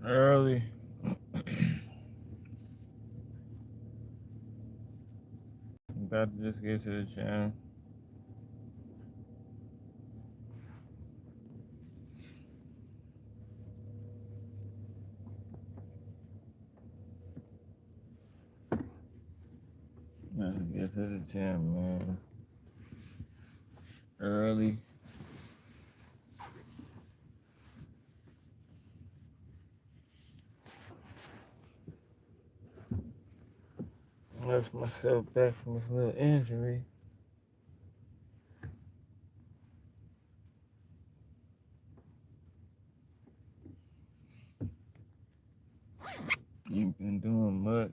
Early. About to just get to the gym. About to get to the gym, man. Early. Nurse myself back from this little injury. Ain't been doing much.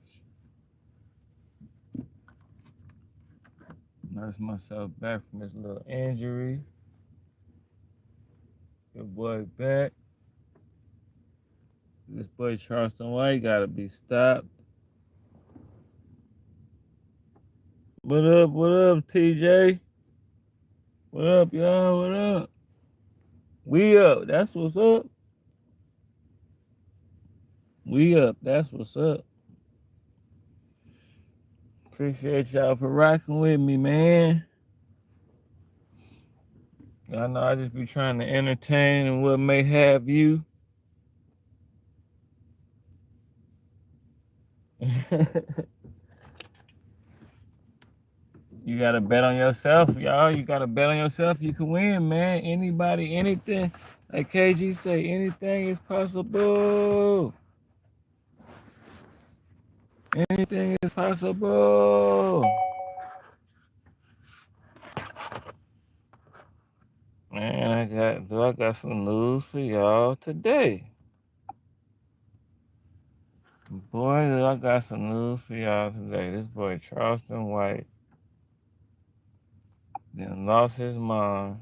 Nurse myself back from this little injury. Good boy back. This boy Charleston White gotta be stopped. What up, TJ? What up, y'all? What up? We up. That's what's up. We up. That's what's up. Appreciate y'all for rocking with me, man. I know I just be trying to entertain and what may have you. You gotta bet on yourself, y'all. You gotta bet on yourself. You can win, man. Anybody, anything. Like KG say, anything is possible. Anything is possible. Man, I got some news for y'all today. Boy, I got some news for y'all today. This boy Charleston White then lost his mind.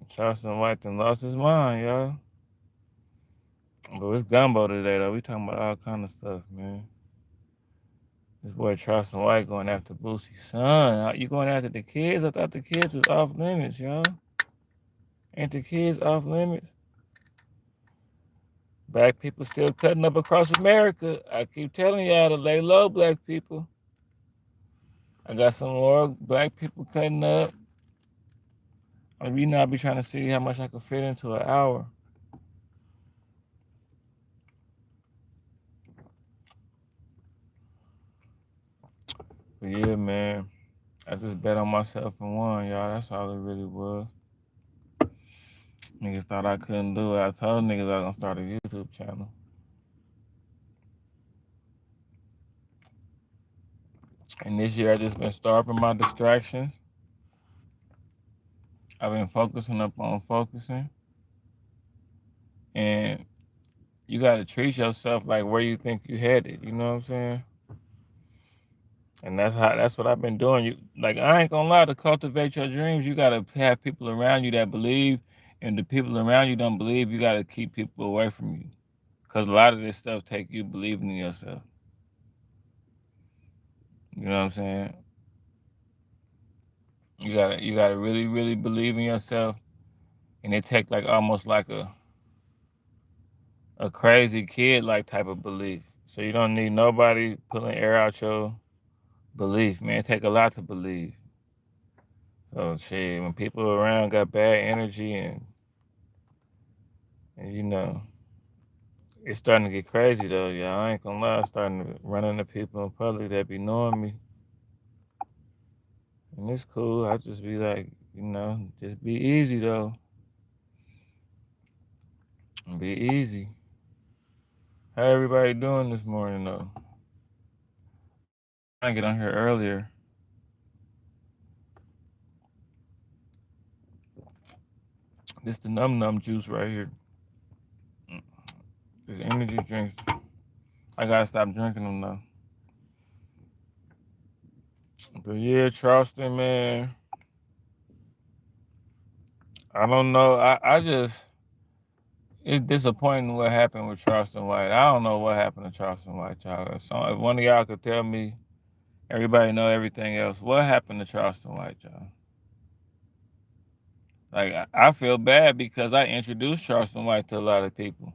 Charleston White then lost his mind, y'all. But it's gumbo today, though. We talking about all kind of stuff, man. This boy Charleston White going after BOOSIE. Son, you going after the kids? I thought the kids was off limits, y'all. Ain't the kids off limits? Black people still cutting up across America. I keep telling y'all to lay low, black people. I got some more black people cutting up. I mean, I be trying to see how much I can fit into an hour. But yeah, man, I just bet on myself and won, y'all. That's all it really was. Niggas thought I couldn't do it. I told niggas I was gonna start a YouTube channel. And this year I just been starving my distractions. I've been focusing up on focusing. And you gotta treat yourself like where you think you headed, you know what I'm saying? And that's what I've been doing. You like I ain't gonna lie, to cultivate your dreams, you gotta have people around you that believe, and the people around you don't believe, you gotta keep people away from you. Cause a lot of this stuff take you believing in yourself. You know what I'm saying? You gotta really, really believe in yourself. And it takes like almost like a crazy kid like type of belief. So you don't need nobody pulling air out your belief, man. It take a lot to believe. So shit, when people around got bad energy and you know, it's starting to get crazy though, y'all. I ain't gonna lie, I'm starting to run into people in public that be knowing me. And it's cool. I just be like, you know, just be easy though. Be easy. How everybody doing this morning though? I get on here earlier. This the num juice right here. This energy drinks. I gotta stop drinking them though. But yeah, Charleston, man. I don't know. I just it's disappointing what happened with Charleston White. I don't know what happened to Charleston White, y'all. If one of y'all could tell me, everybody know everything else. What happened to Charleston White, y'all? Like I feel bad because I introduced Charleston White to a lot of people.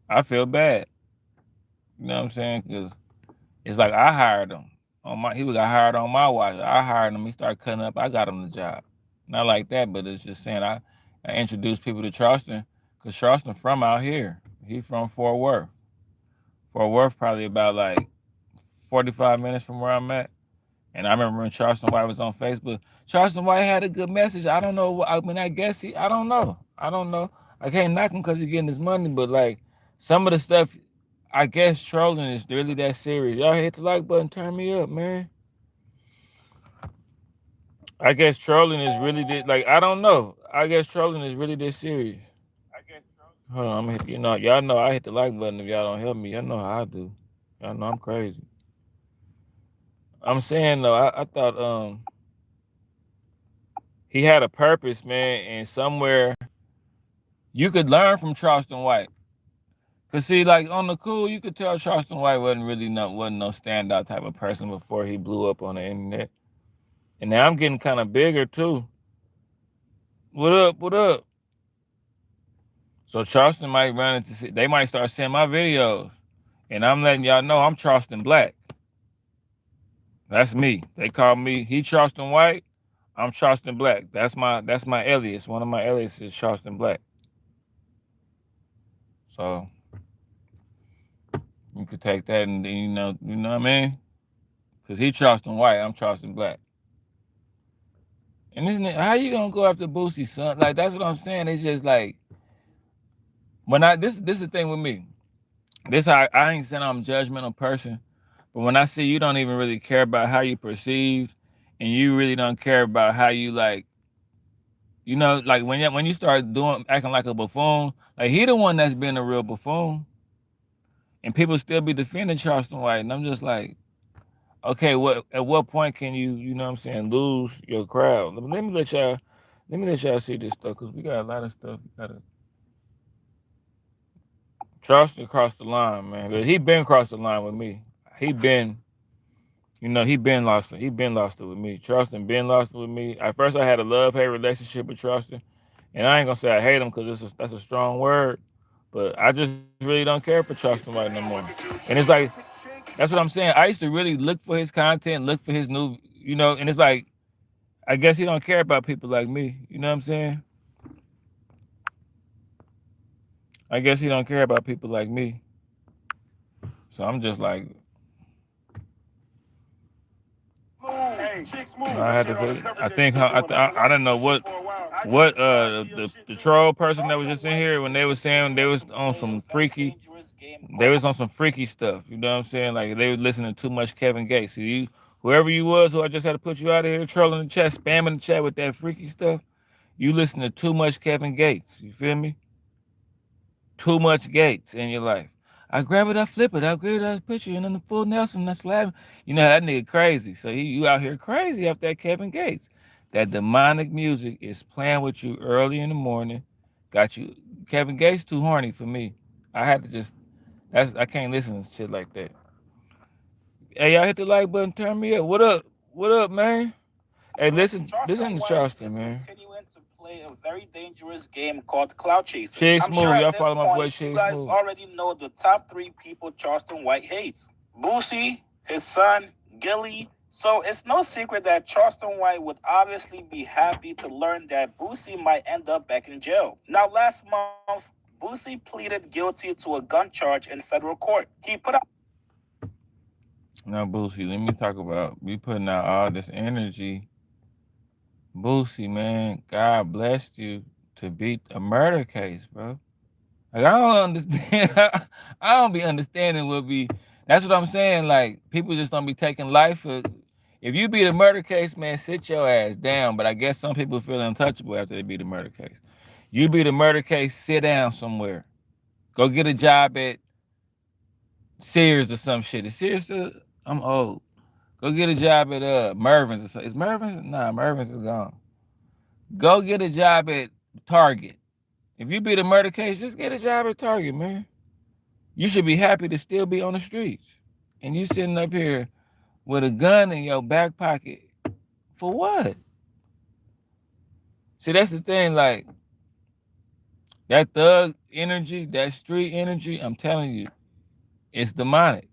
I feel bad. You know what I'm saying? Because it's like I hired him on my. He got hired on my watch. I hired him. He started cutting up. I got him the job. Not like that, but it's just saying I introduced people to Charleston because Charleston from out here. He from Fort Worth. Fort Worth probably about like 45 minutes from where I'm at. And I remember when Charleston White was on Facebook. Charleston White had a good message. I don't know. I mean, I guess he. I don't know. I don't know. I can't knock him because he's getting his money, but like some of the stuff, I guess trolling is really that serious. Y'all hit the like button. Turn me up, man. I guess trolling is really this. Like I don't know. I guess trolling is really this serious. Hold on, I'm gonna hit. You know, y'all know I hit the like button if y'all don't help me. Y'all know how I do. Y'all know I'm crazy. I'm saying though, I thought he had a purpose, man, and somewhere you could learn from Charleston White. Cause see, like on the cool, you could tell Charleston White wasn't no standout type of person before he blew up on the internet. And now I'm getting kind of bigger too. What up? What up? So Charleston might run into they might start seeing my videos, and I'm letting y'all know I'm Charleston Black. That's me. They call me he Charleston White. I'm Charleston Black. That's my alias. One of my aliases is Charleston Black. So you could take that and you know what I mean? Cause he Charleston White, I'm Charleston Black. And isn't it how you gonna go after Boosie, son? Like that's what I'm saying. It's just like when this is the thing with me. This how I ain't saying I'm a judgmental person, but when I see you don't even really care about how you perceived, and you really don't care about how you like, like when you start doing acting like a buffoon, like he the one that's been a real buffoon, and people still be defending Charleston White, and I'm just like, okay, at what point can you know what I'm saying, lose your crowd? Let me let y'all see this stuff because we got a lot of stuff. We gotta Charleston crossed the line, man. But he been crossed the line with me. He been, he been lost it with me. Charleston been lost it with me. At first, I had a love-hate relationship with Charleston, and I ain't gonna say I hate him because that's a strong word, but I just really don't care for Charleston White no more. And it's like that's what I'm saying. I used to really look for his content, look for his new, and it's like I guess he don't care about people like me. You know what I'm saying? I guess he don't care about people like me. So I'm just like, I had to put. I think I don't know what the troll person that was just in here when they was saying they was on some freaky. They was on some freaky stuff. You know what I'm saying? Like they was listening to too much Kevin Gates. See, whoever you was, who I just had to put you out of here, trolling the chat, spamming the chat with that freaky stuff. You listen to too much Kevin Gates. You feel me? Too much Gates in your life. I grab it, I flip it, I grab it, I picture, and then the full Nelson, I slap. You know that nigga crazy. So you out here crazy off that Kevin Gates. That demonic music is playing with you early in the morning. Got you. Kevin Gates too horny for me. I had to just. I can't listen to shit like that. Hey, y'all hit the like button, turn me up. What up? What up, man? Hey, listen to Charleston, man. Continuing to play a very dangerous game called Cloud Chasing. Shig I'm sure Smooth, at y'all this follow my boy point you Shig guys Smooth. already know the top 3 people Charleston White hates. Boosie, his son, Gilly. So it's no secret that Charleston White would obviously be happy to learn that Boosie might end up back in jail. Now last month, Boosie pleaded guilty to a gun charge in federal court. He put out Now, Boosie, let me talk about we putting out all this energy. Boosie, man, God blessed you to beat a murder case, bro. Like I don't understand. I don't be understanding what be. That's what I'm saying. Like people just don't be taking life for. If you beat a murder case, man, sit your ass down. But I guess some people feel untouchable after they beat a murder case. You beat a murder case, sit down somewhere. Go get a job at Sears or some shit. Is Sears still? I'm old. Go get a job at Mervin's or something. Is Mervin's? Nah, Mervin's is gone. Go get a job at Target. If you beat a murder case, just get a job at Target, man. You should be happy to still be on the streets. And you sitting up here with a gun in your back pocket. For what? See, that's the thing. Like that thug energy, that street energy. I'm telling you, it's demonic.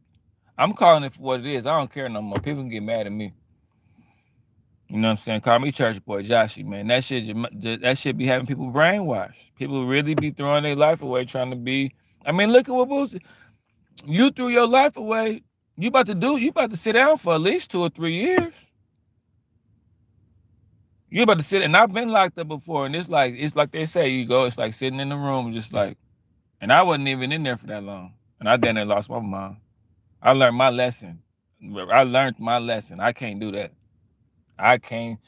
I'm calling it for what it is. I don't care no more. People can get mad at me. You know what I'm saying? Call me church boy, Joshy, man. That shit be having people brainwashed. People really be throwing their life away trying to be. I mean, look at what Boosie. You threw your life away. You about to sit down for at least 2 or 3 years. You about to sit, and I've been locked up before, and it's like they say, you go, it's like sitting in the room, just like, and I wasn't even in there for that long, and I then lost my mind. I learned my lesson. I can't do that. I can't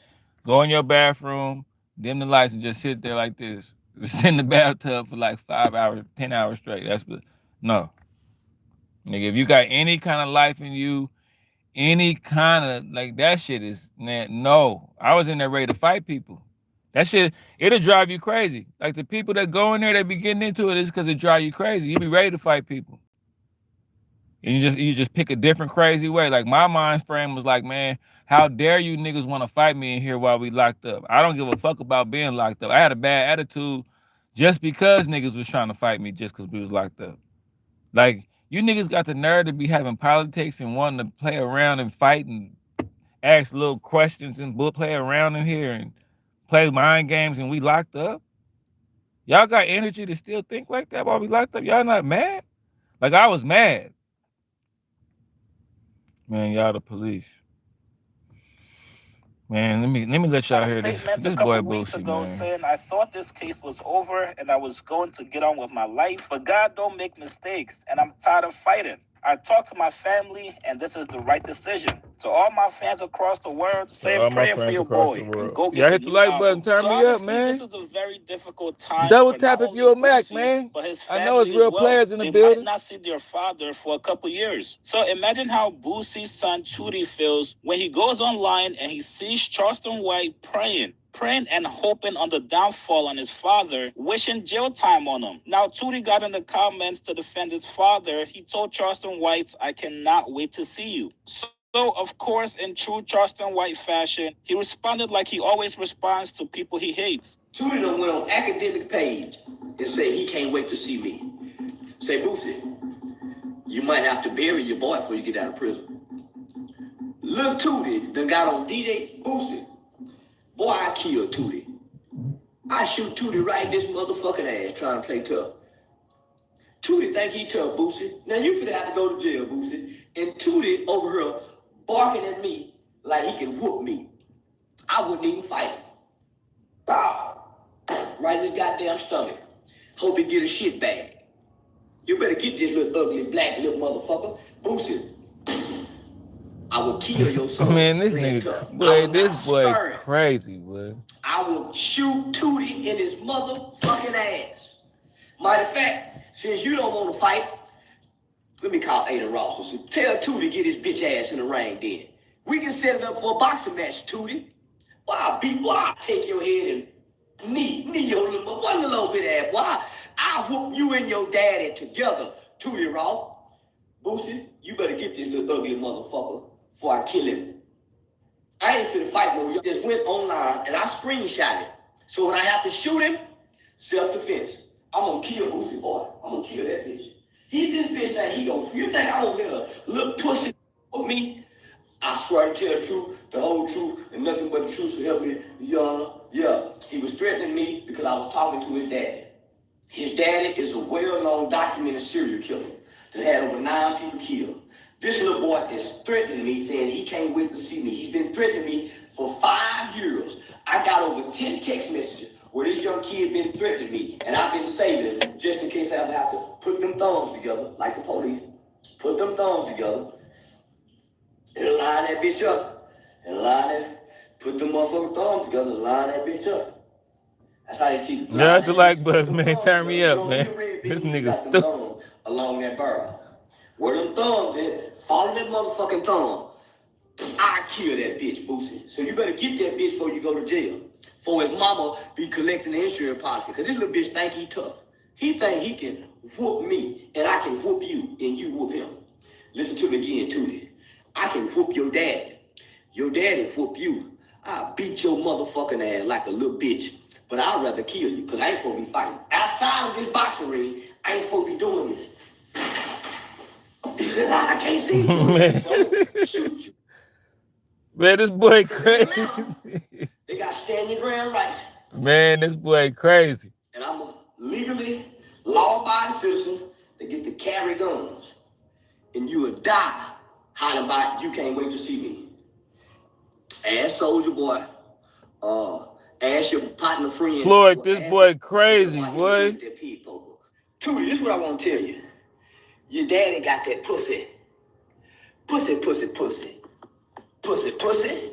go in your bathroom, dim the lights, and just sit there like this. Sit in the bathtub for like 5 hours, 10 hours straight. No, nigga. If you got any kind of life in you, any kind of like that shit is, man, no. I was in there ready to fight people. That shit, it'll drive you crazy. Like the people that go in there, they be getting into it is because it drive you crazy. You be ready to fight people. And you just pick a different crazy way. Like my mind frame was like, man, how dare you niggas want to fight me in here while we locked up? I don't give a fuck about being locked up. I had a bad attitude just because niggas was trying to fight me just because we was locked up. Like, you niggas got the nerve to be having politics and wanting to play around and fight and ask little questions and play around in here and play mind games and we locked up? Y'all got energy to still think like that while we locked up? Y'all not mad? Like, I was mad. Man, y'all the police. Man, let me let y'all hear this. This boy Boosie, man. Saying I thought this case was over and I was going to get on with my life, but God don't make mistakes, and I'm tired of fighting. I talked to my family, and this is the right decision. To all my fans across the world, say a prayer for your boy. Go get hit the like button, turn me up, man. This is a very difficult time. Double tap if you're a Mac, man. I know it's real players in the building. They might not see their father for a couple years. So imagine how Boosie's son Tootie feels when he goes online and he sees Charleston White praying and hoping on the downfall on his father, wishing jail time on him. Now, Tootie got in the comments to defend his father. He told Charleston White, I cannot wait to see you. So, of course, in true Charleston White fashion, he responded like he always responds to people he hates. Tootie done went on academic page and said he can't wait to see me. Say, Boosie, you might have to bury your boy before you get out of prison. Lil Tootie done got on DJ Boosie. Boy, I kill Tootie. I shoot Tootie right in this motherfucking ass trying to play tough. Tootie think he tough, Boosie. Now you finna have to go to jail, Boosie. And Tootie over here barking at me like he can whoop me. I wouldn't even fight him. Bow. Right in his goddamn stomach. Hope he get a shit bag. You better get this little ugly black little motherfucker. Boosie. I will kill your son. Man, this nigga, boy, this boy crazy, boy. I will shoot Tootie in his motherfucking ass. Matter of fact, since you don't want to fight, let me call Ada Ross. So tell Tootie to get his bitch ass in the ring then. We can set it up for a boxing match, Tootie. I'll take your head and knee your little, one little bit of ass. Why? I'll whoop you and your daddy together, Tootie Ross. Boosie, you better get this little ugly motherfucker before I kill him. I ain't finna fight no. Just went online and I screenshot it. So when I have to shoot him, self-defense. I'm gonna kill Boosie boy. I'm gonna kill that bitch. He's this bitch that he go. You think I don't let a little pussy with me? I swear to tell the truth, the whole truth, and nothing but the truth to help me, Your Honor. Yeah, he was threatening me because I was talking to his daddy. His daddy is a well-known documented serial killer that had over 9 people killed. This little boy is threatening me, saying he can't wait to see me. He's been threatening me for 5 years. I got over 10 text messages where this young kid been threatening me, and I've been saving them just in case I ever have to put them thumbs together, like the police. Put them thumbs together, and line that bitch up, and put them motherfucking thumbs together, and line that bitch up. That's how they keep. Yeah, the like button, man. Turn me up, man. This nigga's stupid. Along that barrel. Where them thumbs at, follow that motherfucking thumb. I kill that bitch, Boosie. So you better get that bitch before you go to jail. For his mama be collecting the insurance policy. Cause this little bitch think he tough. He think he can whoop me, and I can whoop you, and you whoop him. Listen to me again, Tootie. I can whoop your daddy. Your daddy whoop you. I beat your motherfucking ass like a little bitch. But I'd rather kill you because I ain't supposed to be fighting. Outside of this boxing ring, I ain't supposed to be doing this. I can't see you. Man. Shoot you. Man, this boy crazy. They got standing ground rights. Man, this boy crazy. And I'm a legally law-abiding citizen to get to carry guns. And you will die hiding by, you can't wait to see me. Ask Soldier Boy, ask your partner friend. Floyd, this boy crazy, boy. Tootie, this is what I want to tell you. Your daddy got that pussy. Pussy, pussy, pussy. Pussy, pussy.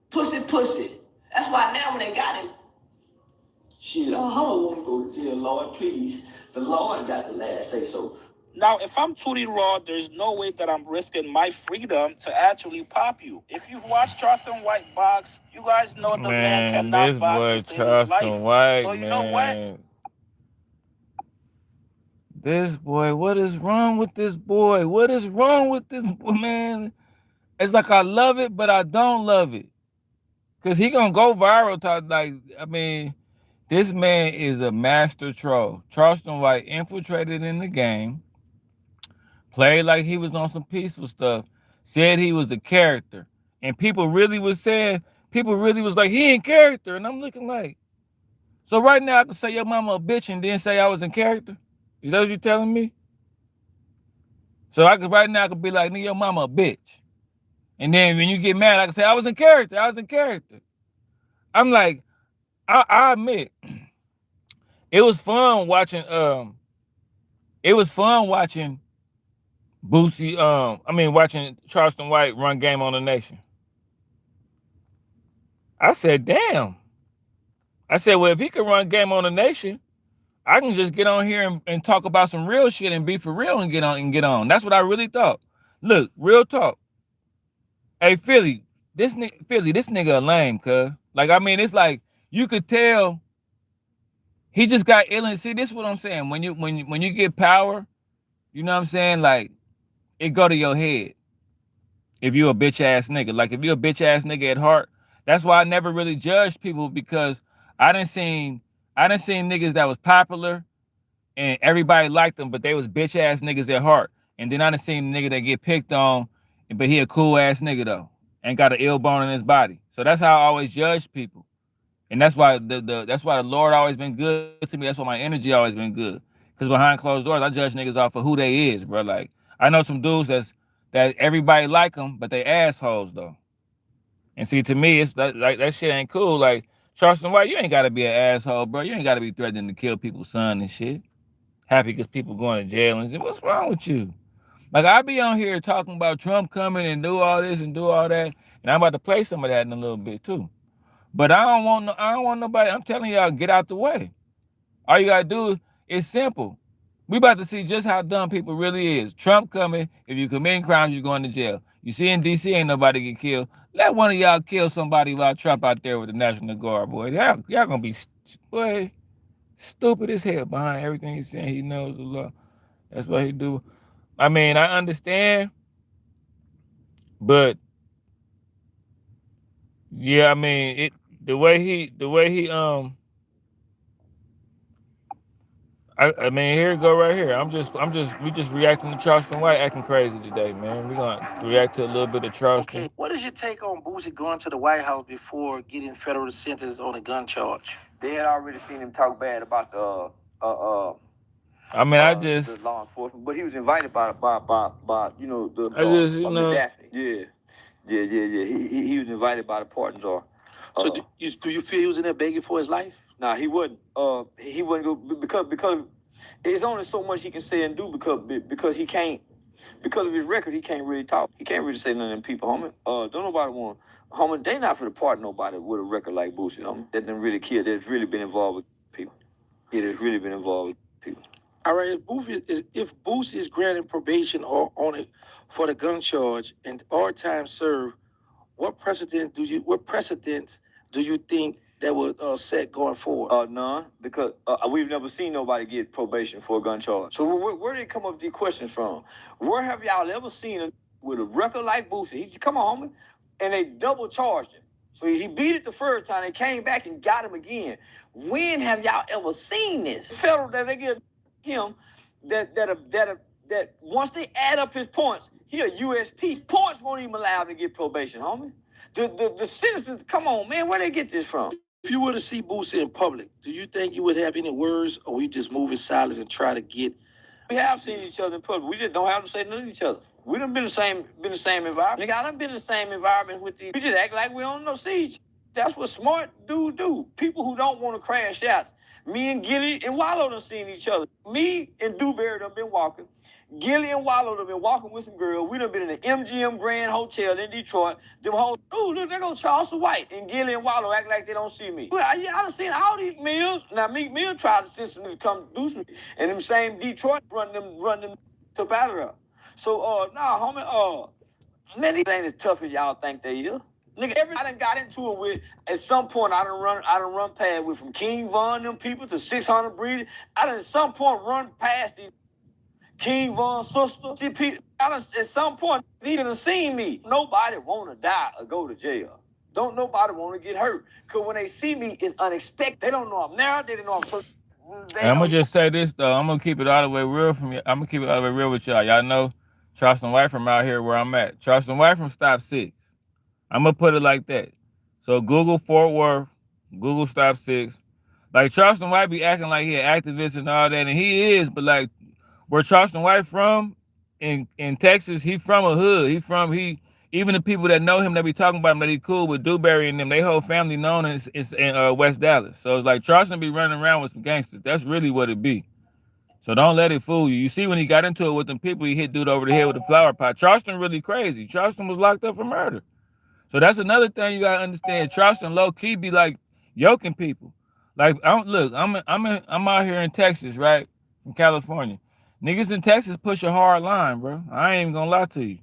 Pussy, pussy. That's why now when they got him, shit, I don't want to go to jail, Lord, please. The Lord got the last say so. Now, if I'm Tootie Raw, there's no way that I'm risking my freedom to actually pop you. If you've watched Charleston White box, you guys know the man cannot this box boy to save his Charleston life. White, So you man. know what? This boy, what is wrong with this boy? What is wrong with this boy, man? It's like I love it, but I don't love it. Cause he gonna go viral. This man is a master troll. Charleston White infiltrated in the game, played like he was on some peaceful stuff, said he was a character. And people really was like, he in character. And I'm looking like, so right now I can say your mama a bitch and then say I was in character? Is that what you telling me? So right now I could be like, nigga, your mama a bitch. And then when you get mad, I can say I was in character. I'm like, I admit, it was fun watching BOOSIE, watching Charleston White run game on the nation. I said, damn. I said, well, if he could run game on the nation, I can just get on here and talk about some real shit and be for real and get on. That's what I really thought. Look, real talk. Hey, Philly, this nigga a lame, cuz. It's like you could tell he just got ill. And see, this is what I'm saying. When you get power, you know what I'm saying? Like, it go to your head. If you a bitch ass nigga. Like, if you a bitch ass nigga at heart, that's why I never really judged people, because I done seen niggas that was popular and everybody liked them, but they was bitch ass niggas at heart. And then I done seen a nigga that get picked on, but he a cool ass nigga though, and got an ill bone in his body. So that's how I always judge people. And that's why that's why the Lord always been good to me. That's why my energy always been good. Because behind closed doors, I judge niggas off of who they is, bro. Like, I know some dudes that everybody like them, but they assholes though. And see, to me, it's like that shit ain't cool. Like, Charleston White, you ain't gotta be an asshole, bro. You ain't gotta be threatening to kill people's son and shit. Happy because people going to jail and shit. What's wrong with you? Like, I be on here talking about Trump coming and do all this and do all that, and I'm about to play some of that in a little bit too. But I don't want nobody. I'm telling y'all, get out the way. All you gotta do is simple. We about to see just how dumb people really is. Trump coming. If you committing crimes, you're going to jail. You see in DC ain't nobody get killed. Let one of y'all kill somebody while Trump out there with the National Guard, boy. Y'all gonna be, boy, stupid as hell behind everything he's saying. He knows the law. That's what he do. I understand, but yeah, the way he here it go right here. We just reacting to Charleston White acting crazy today, man. We gonna react to a little bit of Charleston. Okay, what is your take on BOOSIE going to the White House before getting federal sentence on a gun charge? They had already seen him talk bad about the law enforcement, but he was invited by Daphne. Yeah. He was invited by the pardon czar. So do you feel he was in there begging for his life? Nah, he wouldn't. He wouldn't go because it's only so much he can say and do because he can't, because of his record. He can't really talk. He can't really say nothing to them people, homie. Don't nobody want, homie. They not for the pardon nobody with a record like BOOSIE, homie. That didn't really kill. That's really been involved with people. It has really been involved with people. All right, if BOOSIE is granted probation or on it for the gun charge and all time served, what precedent do you think that would set going forward? None, because we've never seen nobody get probation for a gun charge. So where did they come up with these questions from? Where have y'all ever seen with a record like BOOSIE? Come on, homie, and they double charged him. So he beat it the first time. They came back and got him again. When have y'all ever seen this? Federal that they give him that once they add up his points, he a USP. Points won't even allow him to get probation, homie. The citizens, come on, man, where they get this from? If you were to see Boosie in public, do you think you would have any words, or we just move in silence and try to get? We have seen each other in public. We just don't have to say nothing to each other. We done been the same environment. Nigga, I done been in the same environment with these. We just act like we don't know see each. That's what smart dudes do. People who don't want to crash out. Me and Gilly and Wallow done seen each other. Me and Dewberry done been walking. Gilly and Wallow done been walking with some girls. We done been in the MGM Grand Hotel in Detroit. Them whole, oh, look, there goes Charleston White. And Gilly and Wallow act like they don't see me. Well, yeah, I done seen all these Mills. Now, Meek Mill tried to send some to come do some. And them same Detroit run them to battle up. So, nah, homie, man, these ain't as tough as y'all think they is. Nigga, I done got into it with, at some point, I done run past with from King Von, them people, to 600 Breeze. I done at some point run past these King Von sister. See, people, I done, at some point, they done seen me. Nobody want to die or go to jail. Don't nobody want to get hurt. Because when they see me, it's unexpected. They don't know I'm there. They don't know I'm first. I'm gonna just say this though. I'm gonna keep it all the way real from you. I'm gonna keep it all the way real with y'all. Y'all know Charleston White from out here where I'm at. Charleston White from Stop 6. I'm gonna put it like that. So Google Fort Worth, Google Stop 6. Like Charleston White be acting like he an activist and all that, and he is, but like where Charleston White from in Texas, he from a hood. Even the people that know him, that be talking about him, that he cool with Dewberry and them, they whole family known is in West Dallas. So it's like Charleston be running around with some gangsters. That's really what it be. So don't let it fool you. You see when he got into it with them people, he hit dude over the head with a flower pot. Charleston really crazy. Charleston was locked up for murder. So that's another thing you gotta understand. Charleston low key be like yoking people. Like I'm out here in Texas, right? From California. Niggas in Texas push a hard line, bro. I ain't even gonna lie to you.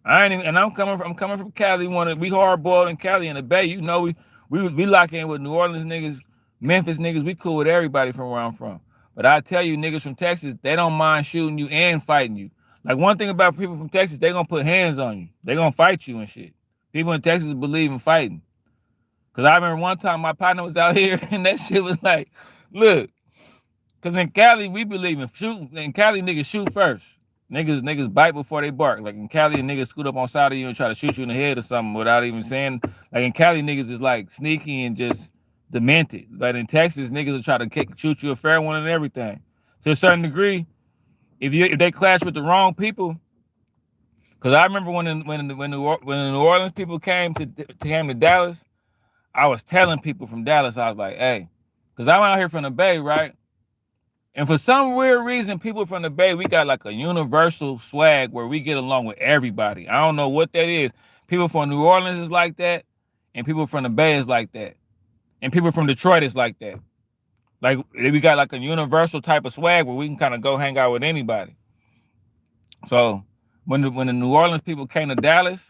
I'm coming from Cali. We hard boiled in Cali in the Bay. You know we lock in with New Orleans niggas, Memphis niggas. We cool with everybody from where I'm from. But I tell you, niggas from Texas, they don't mind shooting you and fighting you. Like one thing about people from Texas, they gonna put hands on you. They gonna fight you and shit. People in Texas believe in fighting. Cause I remember one time my partner was out here and that shit was like, look, cause in Cali we believe in shooting. In Cali niggas shoot first. Niggas bite before they bark. Like in Cali, niggas scoot up on side of you and try to shoot you in the head or something without even saying. Like in Cali, niggas is like sneaky and just demented. But in Texas, niggas will try to shoot you a fair one and everything. To a certain degree, if they clash with the wrong people, because I remember when the New Orleans people came to Dallas, I was telling people from Dallas, I was like, hey, because I'm out here from the Bay, right? And for some weird reason, people from the Bay, we got like a universal swag where we get along with everybody. I don't know what that is. People from New Orleans is like that, and people from the Bay is like that. And people from Detroit is like that. Like we got like a universal type of swag where we can kind of go hang out with anybody. So when the New Orleans people came to Dallas,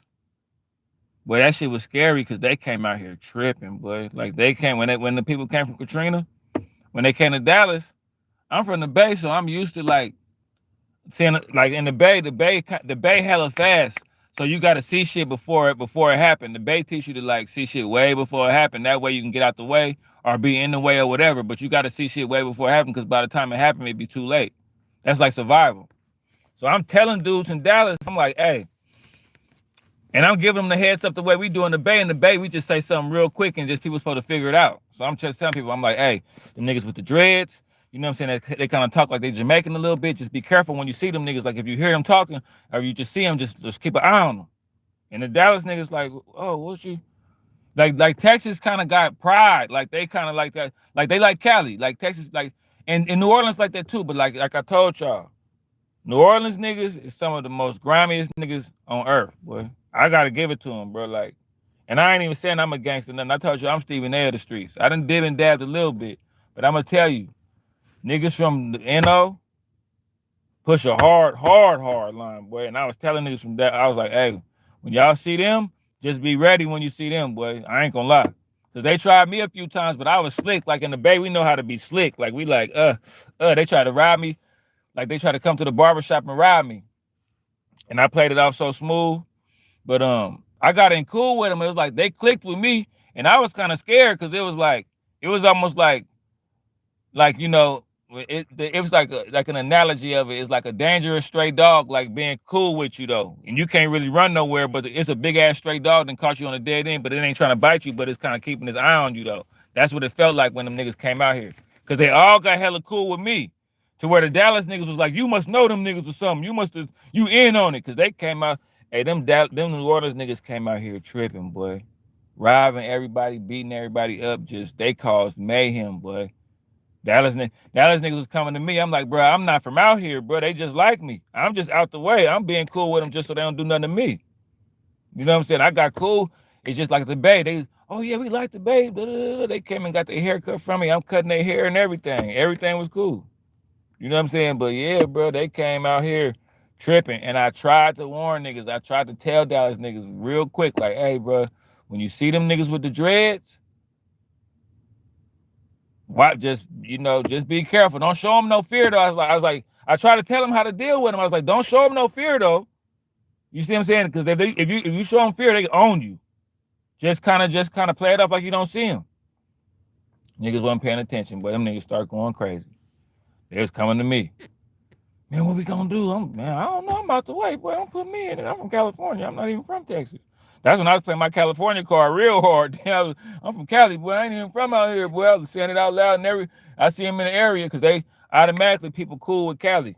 boy, that shit was scary because they came out here tripping, boy. Like they came when the people came from Katrina, when they came to Dallas. I'm from the Bay, so I'm used to like seeing like in the Bay hella fast. So you got to see shit before it happened. The Bay teach you to like see shit way before it happened. That way you can get out the way or be in the way or whatever. But you got to see shit way before it happened because by the time it happened, it'd be too late. That's like survival. So I'm telling dudes in Dallas, I'm like, hey, and I'm giving them the heads up the way we do in the Bay. In the Bay, we just say something real quick and just people supposed to figure it out. So I'm just telling people, I'm like, hey, the niggas with the dreads. You know what I'm saying? They kind of talk like they Jamaican a little bit. Just be careful when you see them niggas. Like if you hear them talking or you just see them, just keep an eye on them. And the Dallas niggas like, oh, what's you? Like Texas kind of got pride. Like they kind of like that. Like they like Cali. Like Texas, like and New Orleans like that too. But like I told y'all, New Orleans niggas is some of the most grimiest niggas on earth, boy. I gotta give it to them, bro. Like, and I ain't even saying I'm a gangster. Nothing. I told you I'm Stephen A. of the streets. I done dib and dabbed a little bit, but I'm gonna tell you. Niggas from the NO push a hard line, boy. And I was telling niggas from that, I was like, hey, when y'all see them, just be ready when you see them, boy. I ain't gonna lie. Because they tried me a few times, but I was slick. Like in the Bay, we know how to be slick. Like we like, they try to rob me. Like they try to come to the barbershop and rob me. And I played it off so smooth. But I got in cool with them. It was like they clicked with me, and I was kind of scared because it was almost like it was like an analogy of it. It's like a dangerous stray dog, like being cool with you though, and you can't really run nowhere. But it's a big ass stray dog that caught you on a dead end, but it ain't trying to bite you, but it's kind of keeping his eye on you though. That's what it felt like when them niggas came out here, cause they all got hella cool with me, to where the Dallas niggas was like, you must know them niggas or something. You in on it, cause they came out. Hey, them New Orleans niggas came out here tripping, boy, robbing everybody, beating everybody up. Just they caused mayhem, boy. Dallas niggas was coming to me. I'm like, bro, I'm not from out here, bro. They just like me. I'm just out the way. I'm being cool with them just so they don't do nothing to me. You know what I'm saying? I got cool. It's just like the Bay. Oh yeah, we like the Bay. Blah, blah, blah. They came and got their hair cut from me. I'm cutting their hair and everything. Everything was cool. You know what I'm saying? But yeah, bro, they came out here tripping. And I tried to warn niggas. I tried to tell Dallas niggas real quick, like, hey, bro, when you see them niggas with the dreads, why just be careful. Don't show them no fear though. I tried to tell them how to deal with them. I was like, don't show them no fear though. You see what I'm saying? Because if you show them fear, they own you. Just kind of play it off like you don't see them. Niggas wasn't paying attention, but them niggas start going crazy. They was coming to me. Man, what we gonna do? I don't know. I'm out the way, boy. Don't put me in it. I'm from California. I'm not even from Texas. That's when I was playing my California card real hard. I'm from Cali, boy. I ain't even from out here, boy. I was saying it out loud, and I see them in the area because they automatically people cool with Cali.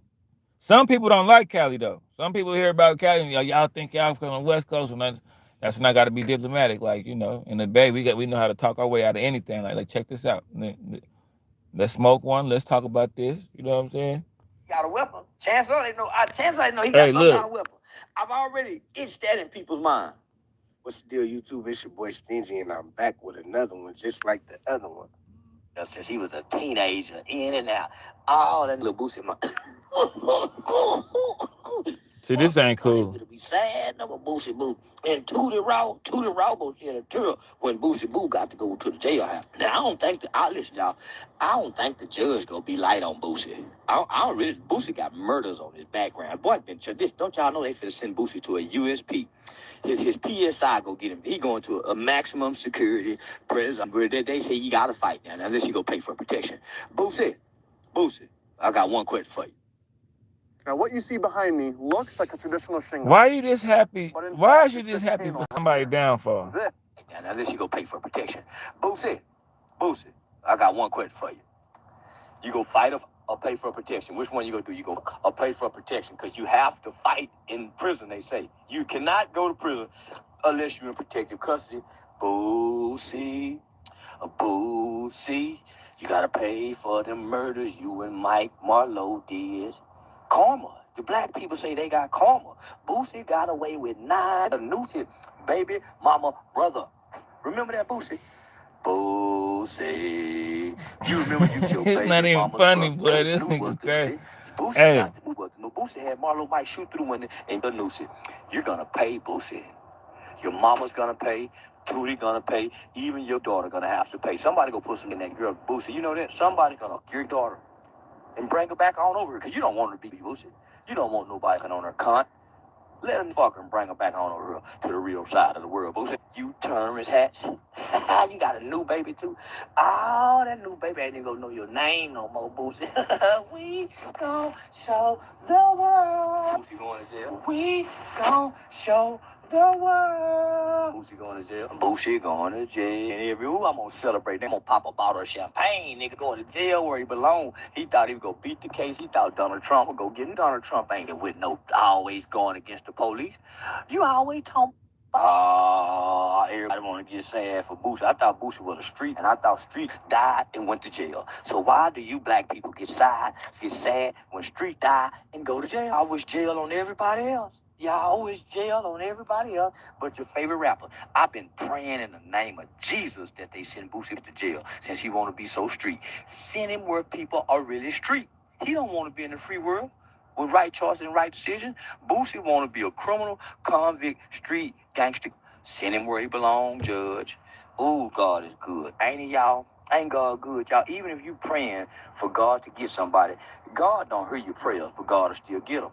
Some people don't like Cali though. Some people hear about Cali and y'all think y'all from the West Coast, and that's when I got to be diplomatic. Like, in the Bay, we know how to talk our way out of anything. Like check this out. Let's smoke one. Let's talk about this. You know what I'm saying? Got a weapon. Chances are they know he got Hey, some look. kind of weapon. I've already itched that in people's mind. What's the deal, YouTube? It's your boy Stingy, and I'm back with another one, just like the other one. Since he was a teenager, in and out, all that little Boosie. See, this ain't cool. It'll be sad, no Boosie Boo. And Tootie Raw go shed a tear when Boosie Boo got to go to the jailhouse. Now, I don't think listen, y'all, I don't think the judge gonna be light on Boosie. I don't really, Boosie got murders on his background. Boy, don't y'all know they finna send Boosie to a USP? His PSI go get him. He going to a maximum security prison where they say you gotta fight now unless you go pay for protection. Boosie, I got one question for you. Now, what you see behind me looks like a traditional shingle. Why are you this happy? Why is you this happy for somebody downfall? Now, unless you go pay for protection. Boosie, I got one question for you. You go fight or pay for protection? Which one you gonna do? You go or pay for protection? Because you have to fight in prison, they say. You cannot go to prison unless you're in protective custody. Boosie, you gotta pay for the murders you and Mike Marlowe did. Karma. The black people say they got karma. Boosie got away with 9 Newton, baby, mama, brother. Remember that, Boosie? Boosie. You remember you killed baby It's not even mama's funny, brother. boy. This nigga crazy. Boosie Hey. got the Boosie had Marlo Mike shoot through the window and the Newton. You're gonna pay, Boosie. Your mama's gonna pay. Tootie gonna pay. Even your daughter gonna have to pay. Somebody go put some in that girl, Boosie. You know that? Somebody gonna your daughter and bring her back on over because you don't want her to be Boosie. You don't want nobody on her cunt. Let him fuck her and bring her back on over to the real side of the world, Boosie. You turn his hats. You got a new baby too. Oh, that new baby ain't even gonna know your name no more, Boosie. We gon' show the world. Boosie going to jail. We gon' show the world. Boosie going to jail. Boosie going to jail. And I'm gonna celebrate. I'm gonna pop a bottle of champagne. Nigga going to jail where he belong. He thought he was gonna beat the case. He thought Donald Trump would go get him. Donald Trump ain't with no always going against the police. You always talking. Everybody want to get sad for Boosie. I thought Boosie was a street, and I thought Street died and went to jail. So why do you black people get sad when Street died and go to jail? I wish jail on everybody else. Y'all always jail on everybody else but your favorite rapper. I've been praying in the name of Jesus that they send Boosie to jail since he want to be so street. Send him where people are really street. He don't want to be in the free world with right choice and right decision. Boosie want to be a criminal, convict, street gangster. Send him where he belong, Judge. Oh, God is good. Ain't he, y'all? Ain't God good, y'all? Even if you praying for God to get somebody, God don't hear your prayers, but God will still get them.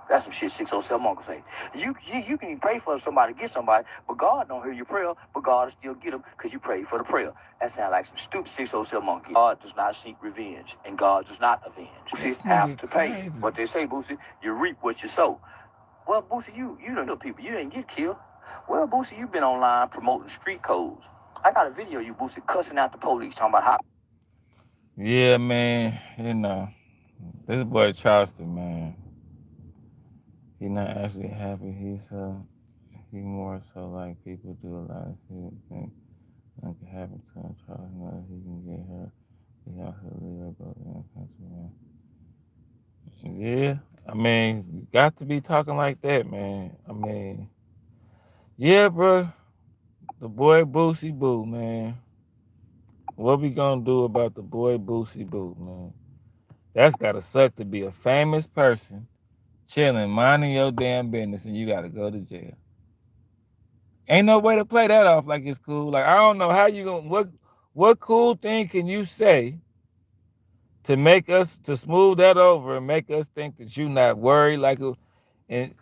That's some shit 607 Monk say. You can pray for somebody, get somebody, but God don't hear your prayer, but God will still get them because you prayed for the prayer. That sounds like some stupid 607 monkey. God does not seek revenge, and God does not avenge. You have to pay. What they say, Boosie, you reap what you sow. Well, Boosie, you don't know people. You didn't get killed. Well, Boosie, you've been online promoting street codes. I got a video of you, Boosie, cussing out the police, talking about how. Yeah, man. You know, this boy Charleston, man. He not actually happy. He more so like people do a lot of shit. Think that can happen to him. Charleston knows he can get hurt. He also leave or go to the country, man. Yeah, I mean, you got to be talking like that, man. I mean, yeah, bro. The boy Boosie Boo, man. What we gonna do about the boy Boosie Boo, man? That's gotta suck to be a famous person, chilling, minding your damn business, and you gotta go to jail. Ain't no way to play that off like it's cool. Like, I don't know how you gonna, what cool thing can you say to make us, to smooth that over and make us think that you not worried, like, and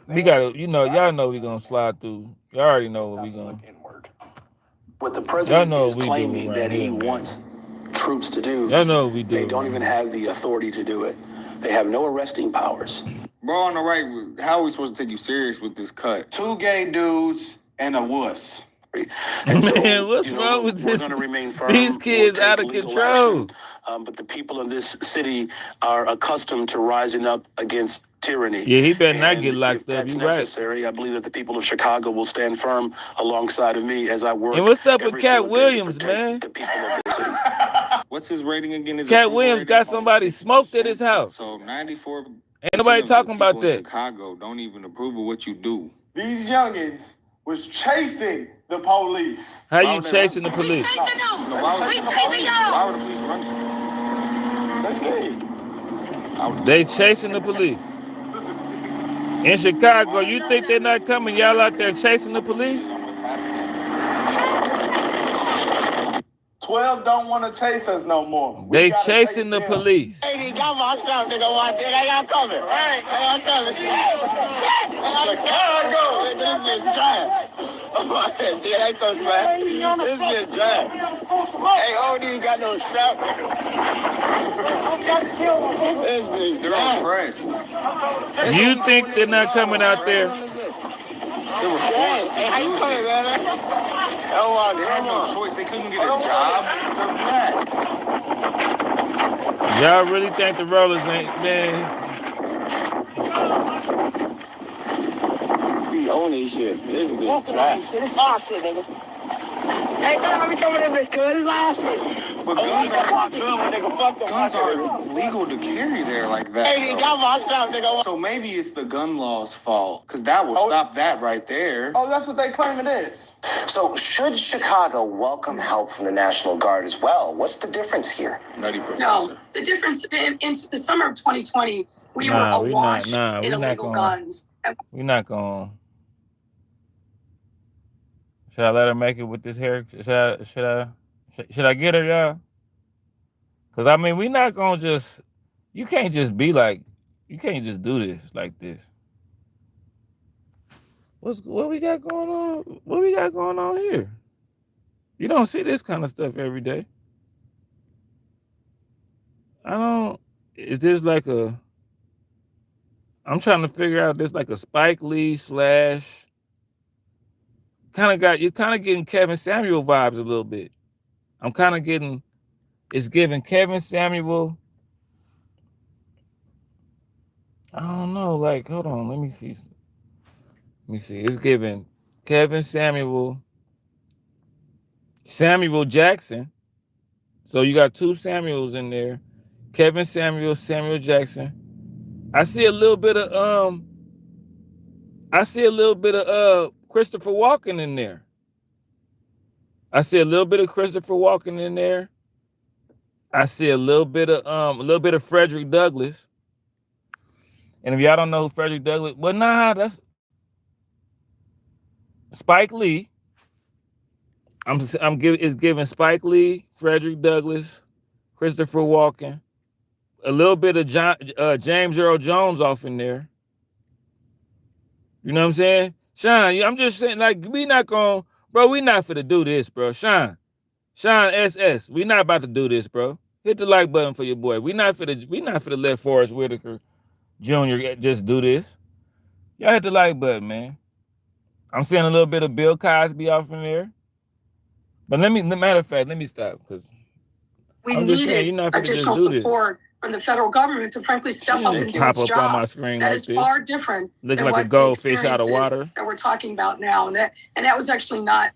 we gotta, you know, y'all know we gonna slide through. Y'all already know what we gonna. What the Y'all president know is what we do claiming around that he here, man. wants troops to do, Y'all know what we do. they don't even have the authority to do it. They have no arresting powers. Bro, on the right, how are we supposed to take you serious with this cut? 2 gay dudes and a wuss. And so, Man, what's wrong with we're this? going to remain firm. These kids We'll out of take legal control. action. But the people in this city are accustomed to rising up against tyranny. Yeah, he better not And get locked if up. that's You right. necessary, I believe that the people of Chicago will stand firm alongside of me as I work. And what's up with every Katt single day to Williams, protect man? the people of the city. What's his rating again? His Katt approval Williams rating? got somebody smoked at his house. So 94. Ain't nobody talking about in that. Chicago don't even approve of what you do. These youngins was chasing the police. How you chasing the police? We chasing them. We chasing y'all. Why would the police run That's good. They chasing the police. In Chicago, you think they're not coming? Y'all out there chasing the police? 12 don't want to chase us no more. They chasing the police. Hey, they got my stuff, nigga. One thing I got coming. Right. I got coming. Chicago. This bitch dry. Yeah, that goes back. This bitch dry. Hey, OD got no strap. This bitch They're dry. oppressed. You think they're not coming out there? They were forced to Hey, how you do coming, this. man? Oh, They had no choice. They couldn't get a job. They're black. Y'all really think the rollers ain't, man? We own this shit. This bitch dry. It's our shit, nigga. Hey, let me come with this bitch, cuz. It's our shit. But guns are legal to carry there like that. Hey, they got my stuff, nigga. So maybe it's the gun law's fault, because that will stop that right there. Oh, that's what they claim it is. So should Chicago welcome help from the National Guard as well? What's the difference here? No, the difference in the summer of 2020, we were awash in illegal guns. We're not going. Should I let her make it with this hair? Should I get her, y'all? Cause I mean, we not gonna just. You can't just be like. You can't just do this like this. What we got going on? What we got going on here? You don't see this kind of stuff every day. I don't. Is this like a? I'm trying to figure out this like a Spike Lee / you're kind of getting Kevin Samuel vibes a little bit. I'm kind of getting, it's giving Kevin Samuel, I don't know, like, hold on, let me see. It's giving Kevin Samuel Jackson. So you got 2 Samuels in there. Kevin Samuel Jackson. I see a little bit of Christopher Walken in there. I see a little bit of Christopher Walken in there. I see a little bit of Frederick Douglass. And if y'all don't know who Frederick Douglass, well, nah, that's Spike Lee. It's giving Spike Lee, Frederick Douglass, Christopher Walken, a little bit of James Earl Jones off in there. You know what I'm saying? Sean, I'm just saying, like, we not finna do this, bro. Sean SS, we not about to do this, bro. Hit the like button for your boy. We not finna let Forrest Whitaker Jr. just do this. Y'all hit the like button, man. I'm seeing a little bit of Bill Cosby off in there. But matter of fact, let me stop, because we I'm just saying, needed you're not finna additional just do support from the federal government to frankly step up and do pop its up job. on my screen That like is this, far different looking than like a what the goldfish out of experience is water. that we're talking about now. And that was actually not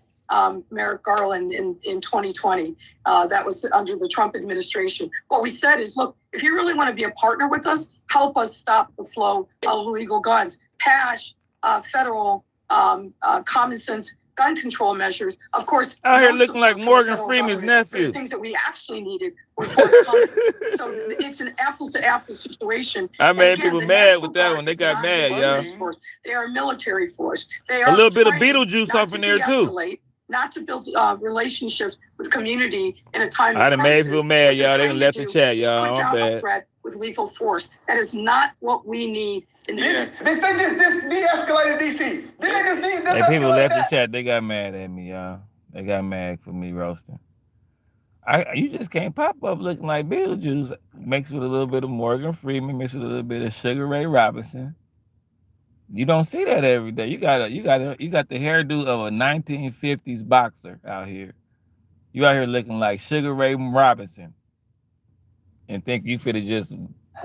Merrick Garland in 2020. That was under the Trump administration. What we said is, look, if you really want to be a partner with us, help us stop the flow of illegal guns. Pass federal common sense gun control measures. Of course, out here no looking like support from the Morgan federal Freeman's government for the nephew. things that we actually needed were forthcoming. So it's an apples to apples situation. I made again, people the mad National with that Guard one. They is got not mad, a y'all. police force. They are a military force. They A are little bit of trained Beetlejuice not off to in there too. de-escalate, not to build relationships with community in a time I of done made crisis. people mad, What they're y'all. They trying left to the do chat, is y'all. put I'm down a bad. threat with lethal force. That is not what we need in Yeah, this. they just de-escalated DC. Then they just Hey, people de-escalated left the that. chat. They got mad at me, y'all. They got mad for me roasting. You just can't pop up looking like Beetlejuice mixed with a little bit of Morgan Freeman, mixed with a little bit of Sugar Ray Robinson. You don't see that every day. You got the hairdo of a 1950s boxer out here. You out here looking like Sugar Ray Robinson, and think you finna just.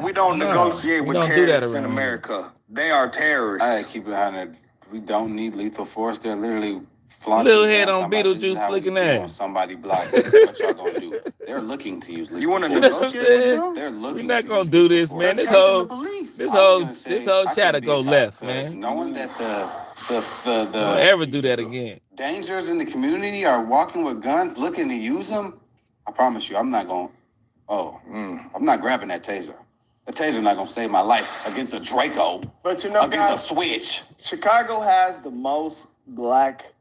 We don't negotiate with terrorists in here. America. They are terrorists. I keep it 100. We don't need lethal force. They're literally flaunting Little head guns. on Somebody- this is Beetlejuice how we looking be at. on somebody block. What y'all gonna do? They're looking to use lethal You want to force. negotiate with them? They're looking. We're not to gonna use do lethal this, force. man. They're This chasing whole the police. this I was whole gonna say, this whole I chatter could be go a cop, left, 'cause man. knowing that Don't the ever do that again. dangers in the community are walking with guns, looking to use them. I promise you, I'm not going. I'm not grabbing that taser. The taser not gonna save my life against a Draco. But you know, against guys, a Switch. Chicago has the most black,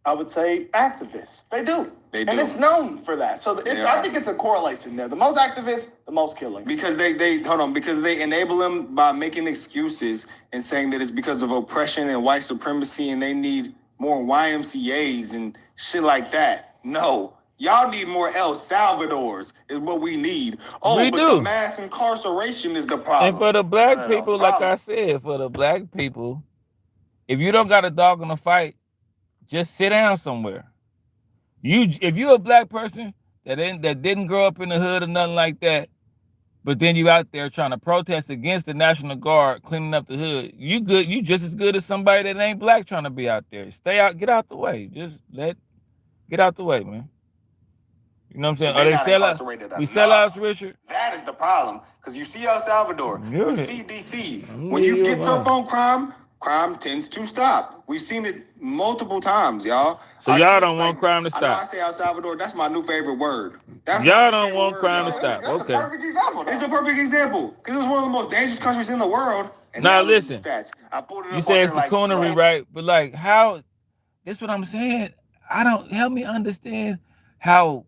I would say, activists. They do. They And do. it's known for that. So I think it's a correlation there. The most activists, the most killings. Because because they enable them by making excuses and saying that it's because of oppression and white supremacy and they need more YMCAs and shit like that. No. Y'all need more El Salvadors is what we need. We but do. the mass incarceration is the problem. And for the black No, people, like I said, for the black people, if you don't got a dog in the fight, just sit down somewhere. If you're a black person that didn't grow up in the hood or nothing like that, but then you out there trying to protest against the National Guard cleaning up the hood, you good. You just as good as somebody that ain't black trying to be out there. Stay out, get out the way. Get out the way, man. You know what I'm saying? They're Are they not incarcerated we enough. sellouts, Richard? That is the problem. Because you see El Salvador, Yeah. we see DC. When you get tough on crime tends to stop. We've seen it multiple times, y'all. So y'all don't want crime to I know I stop. say El Salvador, that's my new favorite word. That's Y'all my new don't favorite want word, crime to y'all. stop. That's Okay. a perfect example. It's the perfect example. Because it was one of the most dangerous countries in the world. And Now look at the listen. stats. I pulled it You up say on it's there the coonery, like, right? But like how, that's what I'm saying. Help me understand how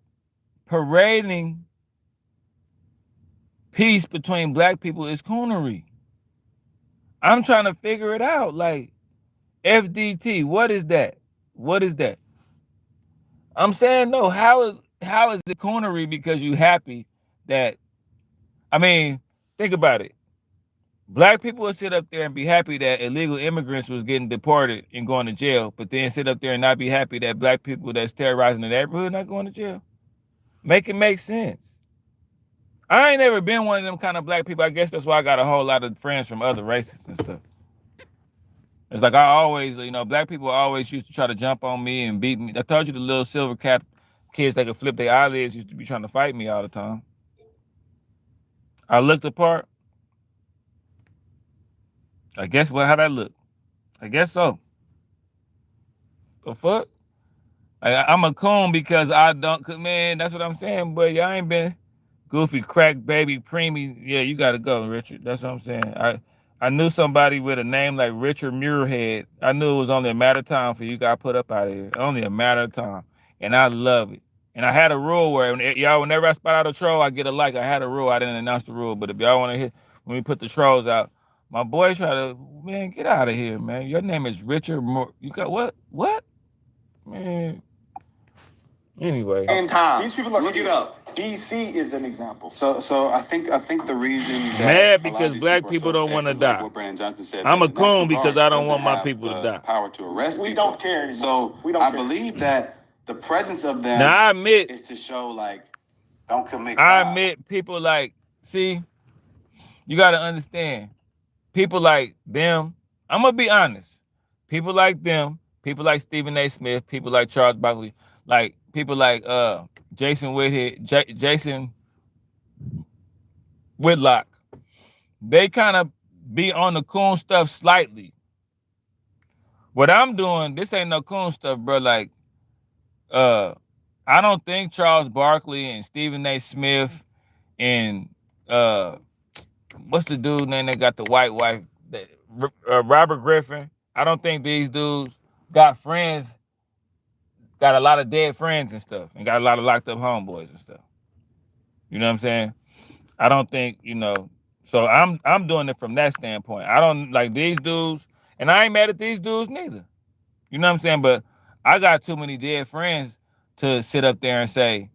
parading peace between black people is coonery. I'm trying to figure it out. Like FDT, what is that? What is that? I'm saying no. How is it coonery because you happy that? I mean, think about it. Black people would sit up there and be happy that illegal immigrants was getting deported and going to jail, but then sit up there and not be happy that black people that's terrorizing the neighborhood not going to jail. Make it make sense. I ain't never been one of them kind of black people. I guess that's why I got a whole lot of friends from other races and stuff. It's like I always, black people always used to try to jump on me and beat me. I told you the little silver cap kids that could flip their eyelids used to be trying to fight me all the time. I looked the part. I guess how that look? I guess so. The fuck? I'm a coon because I don't, man, that's what I'm saying, but y'all ain't been goofy, crack, baby, preemie. Yeah, you gotta go, Richard. That's what I'm saying. I knew somebody with a name like Richard Muirhead. I knew it was only a matter of time for you got put up out of here. Only a matter of time. And I love it. And I had a rule where y'all, whenever I spot out a troll, I get a like. I had a rule. I didn't announce the rule, but if y'all want to hit, when we put the trolls out, My boy try to, man, get out of here, man. Your name is Richard Moore. You got what? What? Man. Anyway. In time. These people are Look it up. DC is an example. So I think the reason that Mad a lot because of these black are people so don't upset wanna is like die. what Brandon Johnson said. I'm that a the National coon because Guard I don't want doesn't my have people to the die. power to arrest We people. don't care anymore. So We don't I care. believe that the presence of them Now I admit is to show like don't commit I crime. admit people like, see, you gotta understand. People like them, I'm gonna be honest. People like them, people like Stephen A. Smith, people like Charles Barkley, like people like Jason Whithead, Jason Whitlock. They kind of be on the coon stuff slightly. What I'm doing, this ain't no coon stuff, bro. Like, I don't think Charles Barkley and Stephen A. Smith and what's the dude name that got the white wife? Robert Griffin. I don't think these dudes got friends, got a lot of dead friends and stuff, and got a lot of locked up homeboys and stuff. You know what I'm saying? I don't think, so I'm doing it from that standpoint. I don't like these dudes, and I ain't mad at these dudes neither. You know what I'm saying? But I got too many dead friends to sit up there and say,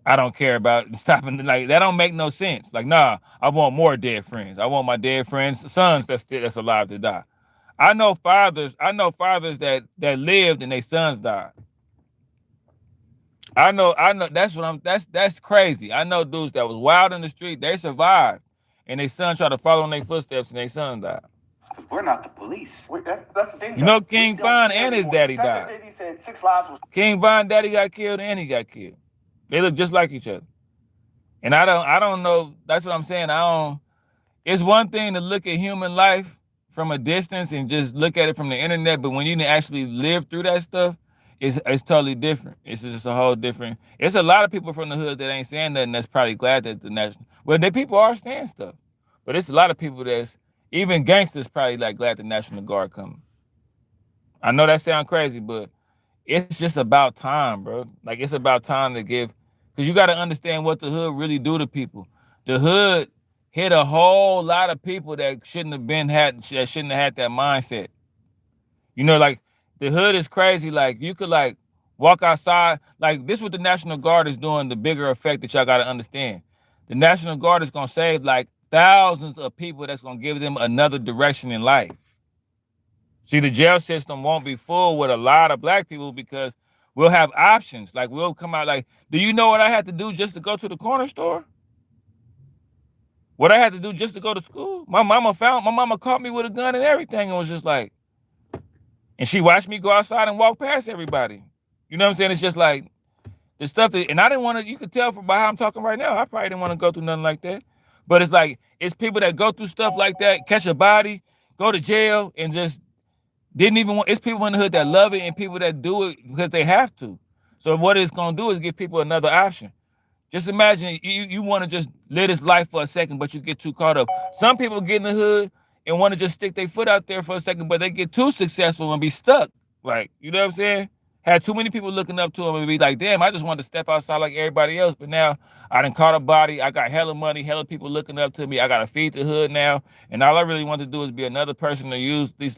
I don't care about stopping. Like, that don't make no sense. Like, nah, I want more dead friends. I want my dead friends' sons that's alive to die. I know fathers that lived and their sons died. I know that's crazy. I know dudes that was wild in the street, they survived, and their son tried to follow in their footsteps and their son died. Because we're not the police. That's the thing. You know, King Von and his daddy died. JD said 6 lives was. King Von daddy got killed and he got killed. They look just like each other. And I don't know, that's what I'm saying. It's one thing to look at human life from a distance and just look at it from the internet, but when you actually live through that stuff, it's totally different. It's just a whole different. It's a lot of people from the hood that ain't saying nothing that's probably glad that the national. Well, the people are saying stuff, but it's a lot of people that's even gangsters probably like glad the National Guard coming. I know that sounds crazy, but it's just about time, bro. Like, it's about time to give, because you got to understand what the hood really do to people. The hood hit a whole lot of people that shouldn't have had that mindset. Like, the hood is crazy. Like, you could like walk outside. Like, this what the National Guard is doing, the bigger effect that y'all got to understand. The National Guard is going to save like thousands of people that's going to give them another direction in life. See, the jail system won't be full with a lot of black people because we'll have options. Like, we'll come out like, do you know what I had to do just to go to the corner store? What I had to do just to go to school? My mama caught me with a gun and everything and was just like, and she watched me go outside and walk past everybody. You know what I'm saying? It's just like the stuff that, and I didn't want to, you could tell by how I'm talking right now, I probably didn't want to go through nothing like that. But it's like, it's people that go through stuff like that, catch a body, go to jail, and just didn't even want, it's people in the hood that love it and people that do it because they have to. So what it's going to do is give people another option. Just imagine you want to just live this life for a second, but you get too caught up. Some people get in the hood and want to just stick their foot out there for a second, but they get too successful and be stuck. Like, you know what I'm saying? Had too many people looking up to them and be like, damn, I just wanted to step outside like everybody else, but now I done caught a body. I got hella money, hella people looking up to me. I got to feed the hood now. And all I really want to do is be another person to use these,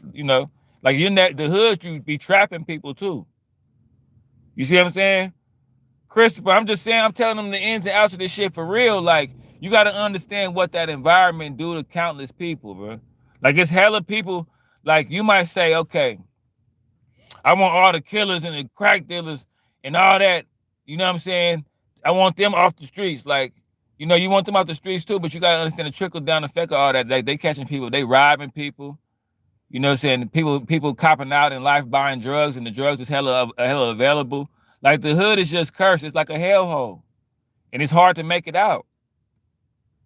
like, the hood, you be trapping people too. You see what I'm saying? Christopher, I'm just saying, I'm telling them the ins and outs of this shit for real. Like, you got to understand what that environment do to countless people, bro. Like, it's hella people. Like, you might say, okay, I want all the killers and the crack dealers and all that. You know what I'm saying? I want them off the streets. Like, you want them off the streets too, but you got to understand the trickle down effect of all that. Like, they catching people, they robbing people. You know what I'm saying? People copping out in life buying drugs, and the drugs is hella available. Like, the hood is just cursed. It's like a hellhole. And it's hard to make it out.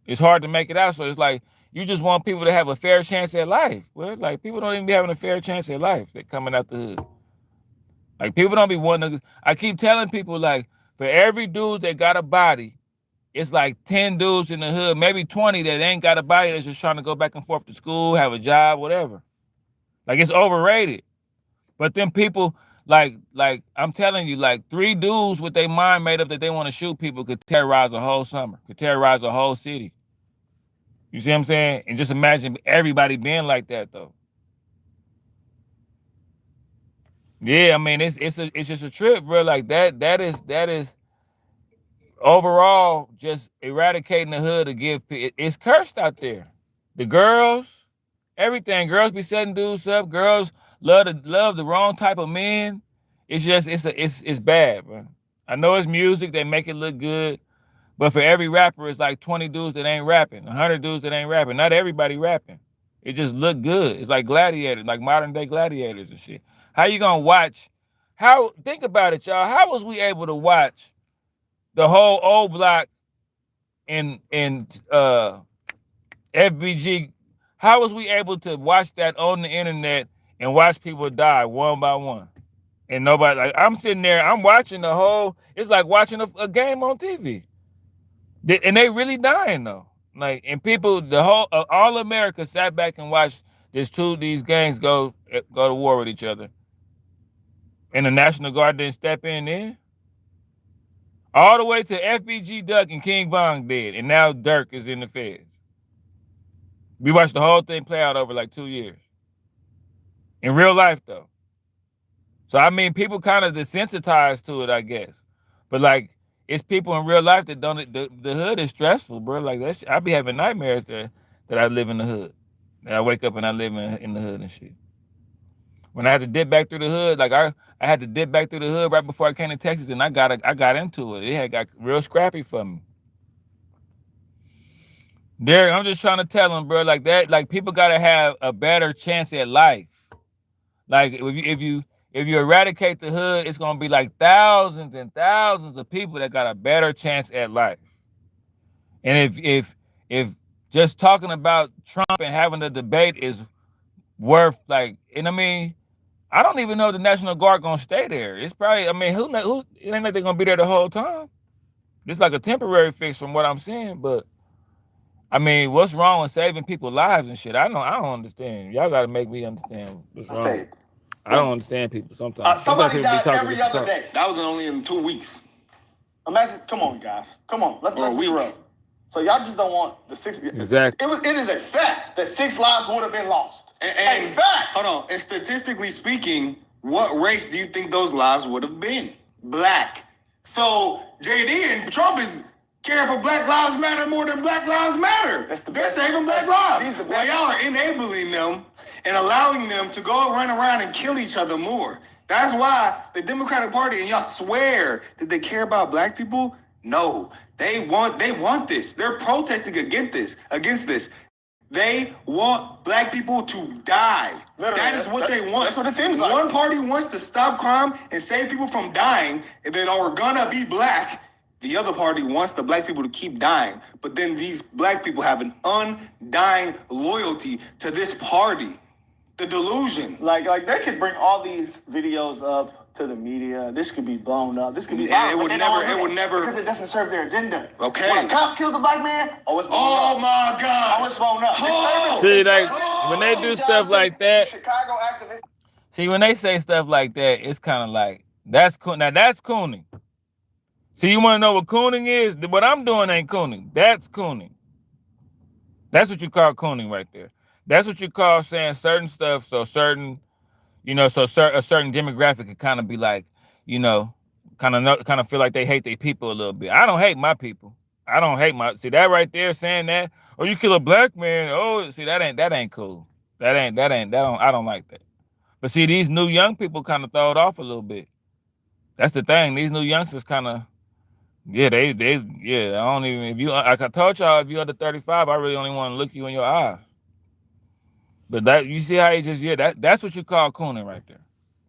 It's hard to make it out. So it's like, you just want people to have a fair chance at life. Well, like, people don't even be having a fair chance at life. They're coming out the hood. Like, people don't be wanting to, I keep telling people, like, for every dude that got a body, it's like 10 dudes in the hood, maybe 20 that ain't got a body that's just trying to go back and forth to school, have a job, whatever. Like, it's overrated. But then people, like I'm telling you, like, 3 dudes with their mind made up that they want to shoot people could terrorize a whole summer, could terrorize a whole city. You see what I'm saying? And just imagine everybody being like that, though. Yeah, I mean, it's just a trip, bro. Like that is overall just eradicating the hood to give. It's cursed out there. The girls, everything. Girls be setting dudes up. Girls love the wrong type of men. It's just it's bad, bro. I know it's music. They make it look good. But for every rapper, it's like 20 dudes that ain't rapping, 100 dudes that ain't rapping. Not everybody rapping. It just look good. It's like gladiators, like modern day gladiators and shit. How you gonna watch? Think about it, y'all. How was we able to watch the whole old block in FBG? How was we able to watch that on the internet and watch people die one by one? And nobody, like, I'm sitting there, I'm watching the whole, it's like watching a game on TV. And they really dying though. Like, and people, the whole all America sat back and watched these gangs go to war with each other. And the National Guard didn't step in there. All the way to FBG Duck and King Von dead, and now Dirk is in the feds. We watched the whole thing play out over like 2 years. In real life though. So I mean, people kind of desensitized to it, I guess. But like, it's people in real life that don't. The hood is stressful, bro. Like that. I be having nightmares that I live in the hood. That I wake up and I live in the hood and shit. When I had to dip back through the hood, like I had to dip back through the hood right before I came to Texas, and I got into it. It had got real scrappy for me. Derek, I'm just trying to tell them, bro. Like that. Like people gotta have a better chance at life. Like if you eradicate the hood, it's gonna be like thousands and thousands of people that got a better chance at life. And if just talking about Trump and having a debate is worth like, and I mean, I don't even know if the National Guard gonna stay there. It's probably, I mean, who it ain't like they're gonna be there the whole time. It's like a temporary fix from what I'm saying, but I mean, what's wrong with saving people's lives and shit? I don't understand. Y'all gotta make me understand what's wrong. I don't understand people sometimes. Somebody people died be talking every other day. That was only in 2 weeks. Imagine, come on, guys. Come on, let's be real. So y'all just don't want the 6. Exactly. It is a fact that 6 lives would have been lost. And fact. Hold on. And statistically speaking, what race do you think those lives would have been? Black. So JD and Trump is caring for Black Lives Matter more than Black Lives Matter. They're saving Black lives. Well, y'all are enabling them and allowing them to go run around and kill each other more. That's why the Democratic Party, and y'all swear that they care about Black people. No, they want this. They're protesting against this. They want Black people to die. Literally, that is what they want. That's what it seems like. One party wants to stop crime and save people from dying, and then are gonna be Black. The other party wants the Black people to keep dying. But then these Black people have an undying loyalty to this party. The delusion. Like they could bring all these videos up to the media. This could be blown up. This could be it would never because it doesn't serve their agenda. Okay. When a cop kills a Black man, it's blown up. Oh my gosh. It's blown up. See, like when they do stuff like that, Chicago activists. see, when they say stuff like that, it's kind of like that's cool. Now that's cooning. See, you want to know what cooning is? What I'm doing ain't cooning. That's cooning. That's what you call cooning right there. That's what you call saying certain stuff. So certain, a certain demographic could kind of be like, kind of feel like they hate their people a little bit. I don't hate my people. I don't hate see that right there saying that. Oh, you kill a Black man. Oh, see that ain't cool. I don't like that. But see, these new young people kind of throw it off a little bit. That's the thing. These new youngsters kind of. Yeah, I don't even, like I told y'all, if you're under 35, I really only want to look you in your eyes. But that, you see how he just, that's what you call cooning right there.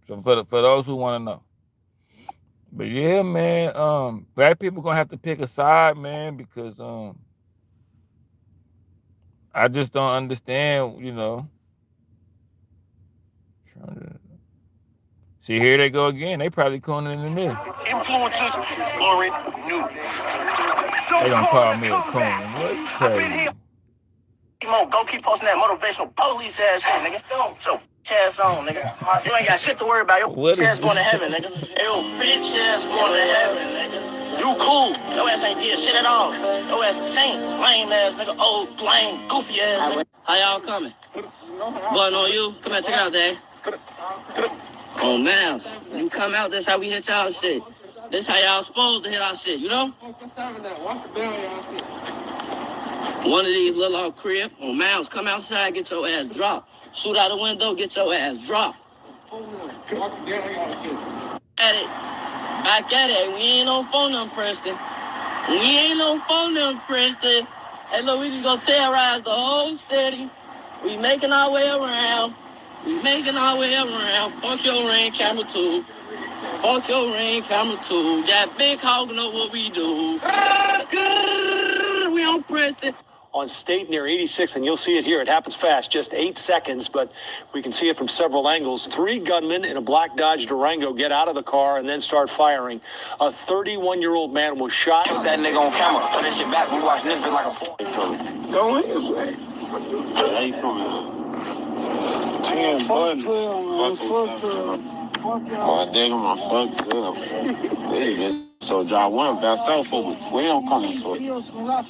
So for those who want to know. But yeah, man, Black people gonna have to pick a side, man, because I just don't understand, See, here they go again. They probably cooning in this. Influencers already knew. They gonna call me a coon. What you crazy? Go keep posting that motivational police ass shit, nigga. So ass on, nigga. You ain't got shit to worry about. Your bitch ass going to heaven, nigga. Your bitch ass going to heaven, nigga. You cool. Your ass ain't did shit at all. Your ass a saint. Lame ass nigga. Old, lame, goofy ass nigga. How y'all coming? Button on you? Come here, check it out, Dad. Oh, man. You come out, that's how we hit y'all shit. This how y'all supposed to hit our shit, you know? One of these little old crib. Oh, Mouse, come outside, get your ass dropped. Shoot out the window, get your ass dropped. At it. Back at it. We ain't on phone them, Preston. We ain't on phone them, Preston. Hey, look, we just gonna terrorize the whole city. We making our way around. We making our way around. Fuck your ring camera too. Fuck your ring camera too. That big hog know what we do. We on Preston. On State near 86th, and you'll see it here. It happens fast, just 8 seconds, but we can see it from several angles. 3 gunmen in a black Dodge Durango get out of the car and then start firing. A 31-year-old man was shot. Put that nigga on camera. Put that shit back. We watching this bit like a porn. Go ahead, man. How you coming? 10 buttons. Fuck 12. Oh, damn, my fuck 12. So John 1 got south for with 12 coming for. Why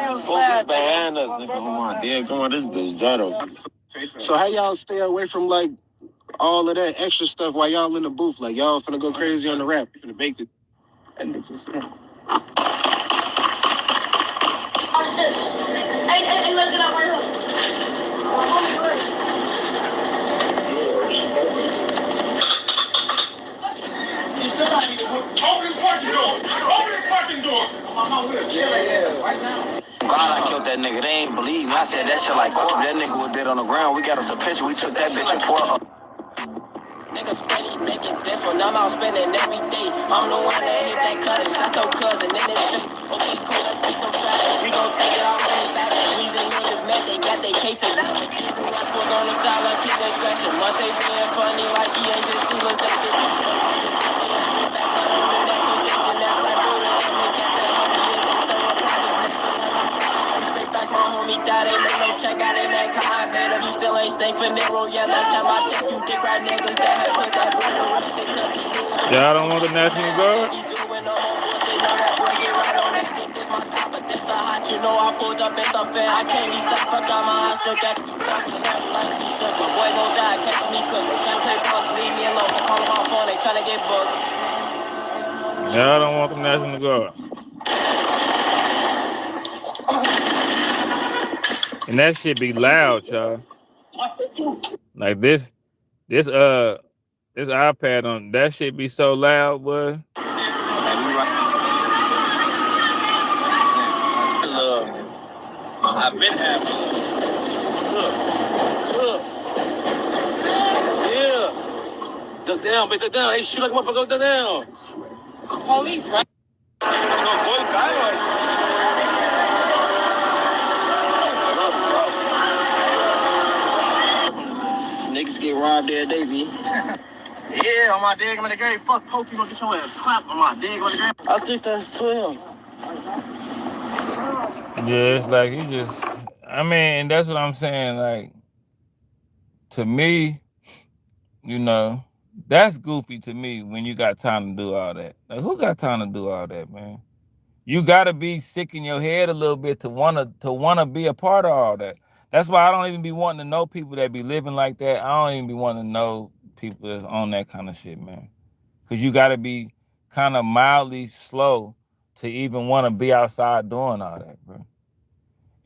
focus behind us, nigga? Come on, damn, come on, this bitch Jotto. So how y'all stay away from like all of that extra stuff while y'all in the booth? Like y'all finna go crazy on the rap. You finna bake it. Hey, let's get out right here. Open this fucking door! Open this fucking door! God, I killed that nigga. They ain't believe me. I said that shit like corp. That nigga was dead on the ground. We got us a picture. We took that bitch and poured up. Niggas steady making this one. I'm out spending every day. I'm the one that hit that cutting. Shot your cousin in his face. Okay, cool. Let's speak them fast. We gon' take it all the way back. These niggas mad. They got they K to that. Put on the side like he's just scratching. Must say being funny like he ain't just seen us at the top. Check out in that car, man. If you still ain't stink for Nero, yeah, last time I checked, you dick right niggas that had put that bread around. Y'all don't want the National Guard? You know I pulled up, it's unfair. I can't be stuck, fuck out my eyes, still got the top of that like me shook. My boy gon' die, catch me cooking. Tryna play bugs, leave me alone. They call my phone, they tryna get booked. Y'all don't want the National Guard. And that shit be loud, y'all. Like this iPad on that shit be so loud, boy. I've been happy. Yeah. Duck down, bitch, duck down. Hey, shoot like a motherfucker, duck down. Police, right? Niggas get robbed every day, B. Yeah, on my dig, I'm in the grave. Fuck Poke, you gonna get your ass clapped on my dig on the grave. I think that's 12. Yeah, it's like you just, I mean, and that's what I'm saying. Like, to me, you know, that's goofy to me when you got time to do all that. Like, who got time to do all that, man? You gotta be sick in your head a little bit to wanna be a part of all that. That's why I don't even be wanting to know people that be living like that. I don't even be wanting to know people that's on that kind of shit, man. Cause you gotta be kind of mildly slow to even want to be outside doing all that, bro.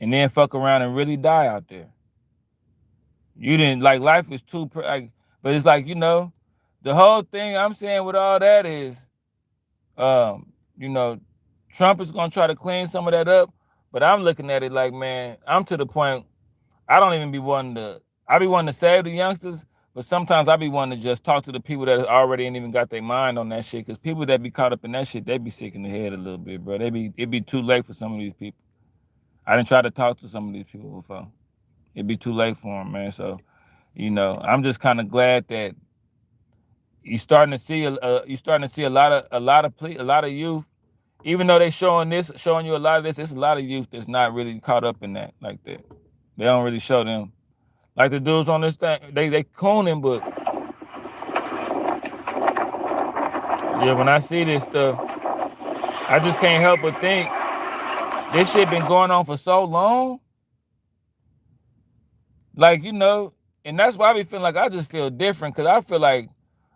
And then fuck around and really die out there. You didn't, like, life is too, like, but it's like, you know, the whole thing I'm saying with all that is, you know, Trump is gonna try to clean some of that up, but I'm looking at it like, man, I'm to the point, I don't even be wanting to, I be wanting to save the youngsters, but sometimes I be wanting to just talk to the people that already ain't even got their mind on that shit, because people that be caught up in that shit, they be sick in the head a little bit, bro. It be too late for some of these people. I didn't try to talk to some of these people before. It'd be too late for them, man. So, you know, I'm just kind of glad that you're starting to see a lot of youth, even though they showing you a lot of this. It's a lot of youth that's not really caught up in that like that. They don't really show them. Like the dudes on this thing, they cooning, but yeah, when I see this stuff, I just can't help but think this shit been going on for so long. Like, you know, and that's why I be feeling like I just feel different, because I feel like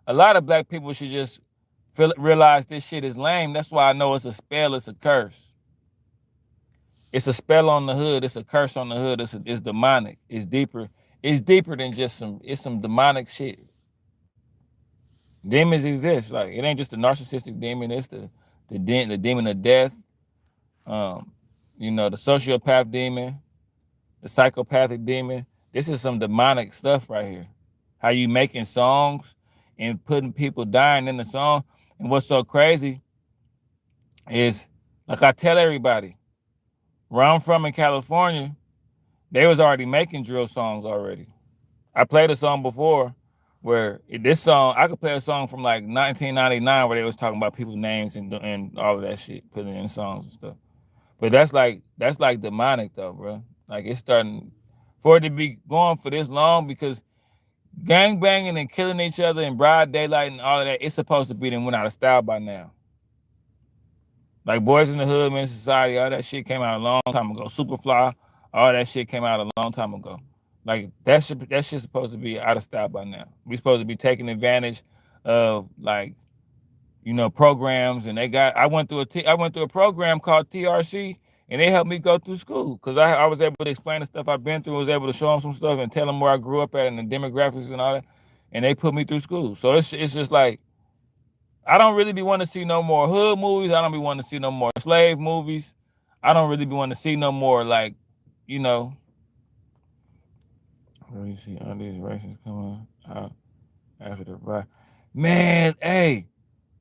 a lot of black people should just realize this shit is lame. That's why I know it's a spell, it's a curse. It's a spell on the hood, it's a curse on the hood, it's demonic, it's deeper. It's deeper than just some demonic shit. Demons exist. Like, it ain't just a narcissistic demon, it's the demon of death. You know, the sociopath demon, the psychopathic demon. This is some demonic stuff right here. How you making songs and putting people dying in the song. And what's so crazy is, like I tell everybody, where I'm from in California, they was already making drill songs already. I played a song before where this song, I could play a song from like 1999 where they was talking about people's names and all of that shit, putting in songs and stuff. But that's like demonic though, bro. Like, it's starting for it to be going for this long, because gang banging and killing each other in broad daylight and all of that, it's supposed to be then went out of style by now. Like Boys in the Hood, Men in Society, all that shit came out a long time ago. Superfly, all that shit came out a long time ago. Like, that shit's supposed to be out of style by now. We supposed to be taking advantage of, like, you know, programs. And I went through a program called TRC, and they helped me go through school, because I was able to explain the stuff I've been through. I was able to show them some stuff and tell them where I grew up at and the demographics and all that, and they put me through school. So it's just like, I don't really be wanting to see no more hood movies. I don't be wanting to see no more slave movies. I don't really be wanting to see no more, like, you know. Where you see all these races coming out after the ride. Man, hey,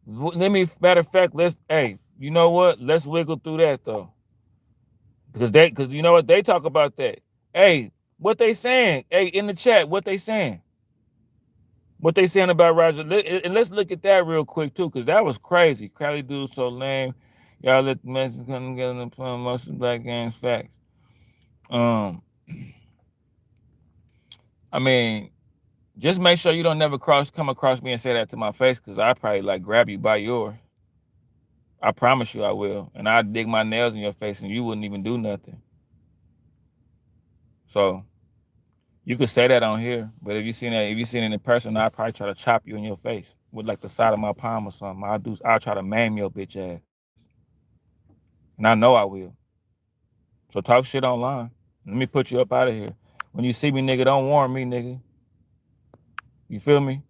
matter of fact, you know what? Let's wiggle through that though. Because you know what? They talk about that. Hey, what they saying? Hey, in the chat, what they saying? What they saying about Roger? And let's look at that real quick too, because that was crazy. Cali dude so lame. Y'all let the Mexicans come together and play most of the black gangs. Facts. I mean, just make sure you don't never come across me and say that to my face, because I probably like grab you by yours. I promise you I will. And I'd dig my nails in your face and you wouldn't even do nothing. So you could say that on here, but if you seen it in person, I'd probably try to chop you in your face with like the side of my palm or something. I'll try to maim your bitch ass. And I know I will. So talk shit online. Let me put you up out of here. When you see me, nigga, don't warn me, nigga. You feel me?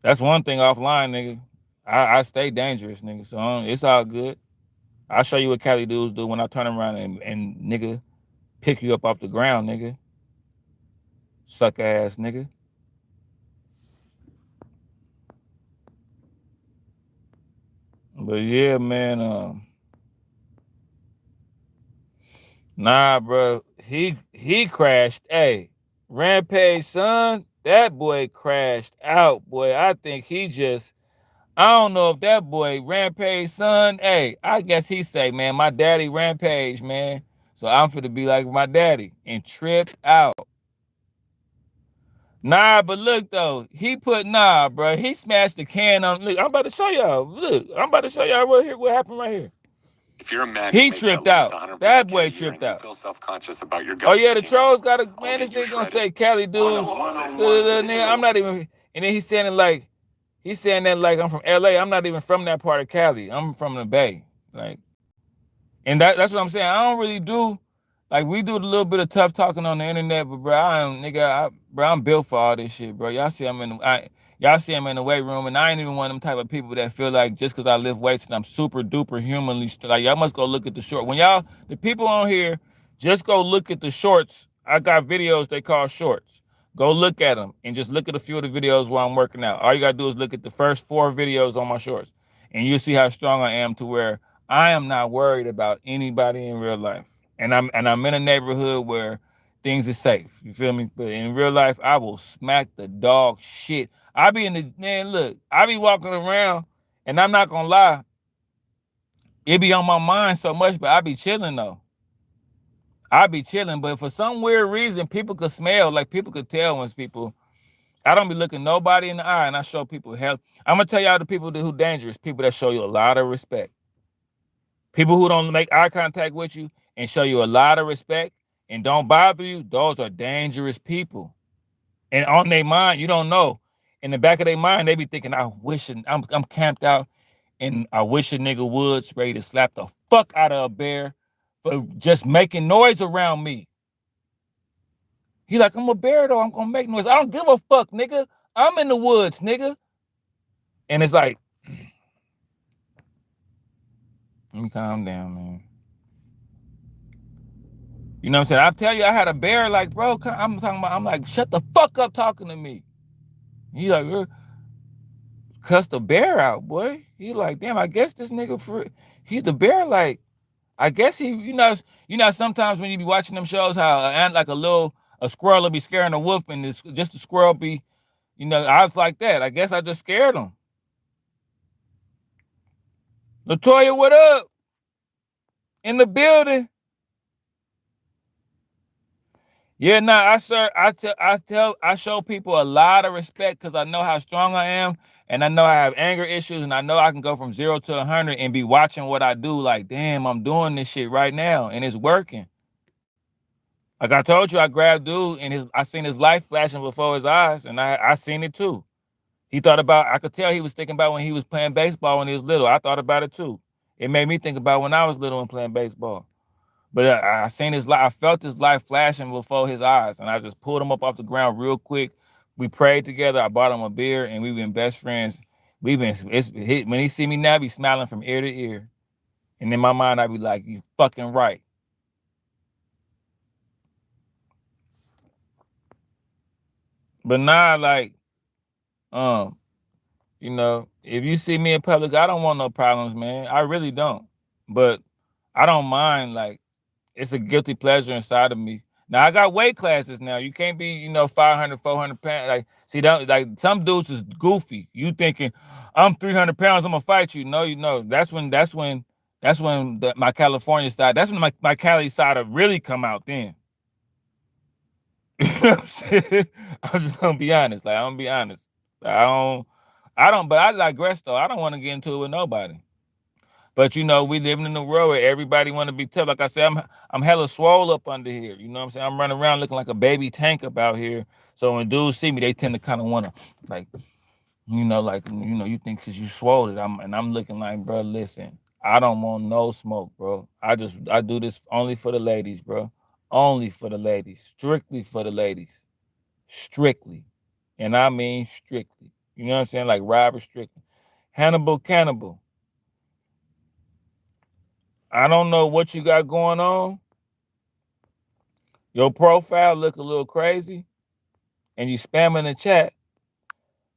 That's one thing offline, nigga. I stay dangerous, nigga. So it's all good. I'll show you what Cali dudes do when I turn around and nigga pick you up off the ground, nigga. Suck ass, nigga. But yeah, man. Nah, bro. He crashed. Hey, Rampage, son. That boy crashed out, boy. I think I don't know if that boy Rampage, son. Hey, I guess he say, man, my daddy Rampage, man. So I'm finna be like my daddy and trip out. Nah, but look though, bro. He smashed the can on. Look, I'm about to show y'all. Look, I'm about to show y'all what happened right here. If you're a man, he tripped out. That boy tripped out. You feel self-conscious about your oh yeah, the trolls got a man. This nigga gonna say Cali dudes. I'm not even. And then he's saying that like I'm from LA. I'm not even from that part of Cali. I'm from the Bay. Like, and that's what I'm saying. I don't really do. Like, we do a little bit of tough talking on the internet, but bro, I'm built for all this shit, bro. Y'all see I'm in the weight room, and I ain't even one of them type of people that feel like just because I lift weights and I'm super duper humanly like, y'all must go look at the short. The people on here, just go look at the shorts. I got videos they call shorts. Go look at them and just look at a few of the videos while I'm working out. All you gotta do is look at the first 4 videos on my shorts, and you'll see how strong I am to where I am not worried about anybody in real life. And I'm in a neighborhood where things are safe. You feel me? But in real life, I will smack the dog shit. I be walking around, and I'm not gonna lie, it be on my mind so much, but I be chilling though. I be chilling, but for some weird reason, people could smell, like people could tell when people. I don't be looking nobody in the eye, and I show people help. I'm gonna tell y'all the people who dangerous, people that show you a lot of respect. People who don't make eye contact with you and show you a lot of respect and don't bother you, those are dangerous people. And on their mind, you don't know. In the back of their mind, they be thinking, I'm camped out and I wish a nigga would ready to slap the fuck out of a bear for just making noise around me. He like, I'm a bear though, I'm gonna make noise. I don't give a fuck, nigga. I'm in the woods, nigga. And it's like, let me calm down, man. You know what I'm saying? I tell you, I had a bear like, bro, I'm like, shut the fuck up talking to me. He like, cuss the bear out, boy. He like, damn, I guess this nigga, the bear like, I guess he, you know, sometimes when you be watching them shows, how a squirrel will be scaring a wolf and just the squirrel be, you know, I was like that. I guess I just scared him. Latoya, what up? In the building. Yeah, nah, I show people a lot of respect because I know how strong I am, and I know I have anger issues, and I know I can go from 0 to 100 and be watching what I do. Like, damn, I'm doing this shit right now, and it's working. Like I told you, I grabbed dude, and I seen his life flashing before his eyes, and I seen it too. He thought about. I could tell he was thinking about when he was playing baseball when he was little. I thought about it too. It made me think about when I was little and playing baseball. But I seen his life. I felt his life flashing before his eyes, and I just pulled him up off the ground real quick. We prayed together. I bought him a beer, and we've been best friends. When he see me now, be smiling from ear to ear, and in my mind, I be like, "You fucking right." But now, like, you know, if you see me in public, I don't want no problems, man. I really don't. But I don't mind, like. It's a guilty pleasure inside of me. Now I got weight classes now. You can't be, you know, 500, 400 pounds. Like, see that, like some dudes is goofy. You thinking I'm 300 pounds, I'm gonna fight you. No, you know, that's when my California side, that's when my Cali side will really come out then. You know what I'm saying? I'm just gonna be honest. Like, I'm gonna be honest. I don't, but I digress though. I don't want to get into it with nobody. But you know, we living in a world where everybody want to be tough. Like I said, I'm hella swole up under here. You know what I'm saying? I'm running around looking like a baby tank up out here. So when dudes see me, they tend to kind of want to, like, you think because you swole it. I'm looking like, bro, listen, I don't want no smoke, bro. I do this only for the ladies, bro. Only for the ladies. Strictly for the ladies. Strictly. And I mean strictly. You know what I'm saying? Like Robert Strickland. Hannibal Cannibal. I don't know what you got going on. Your profile look a little crazy, and you spamming the chat.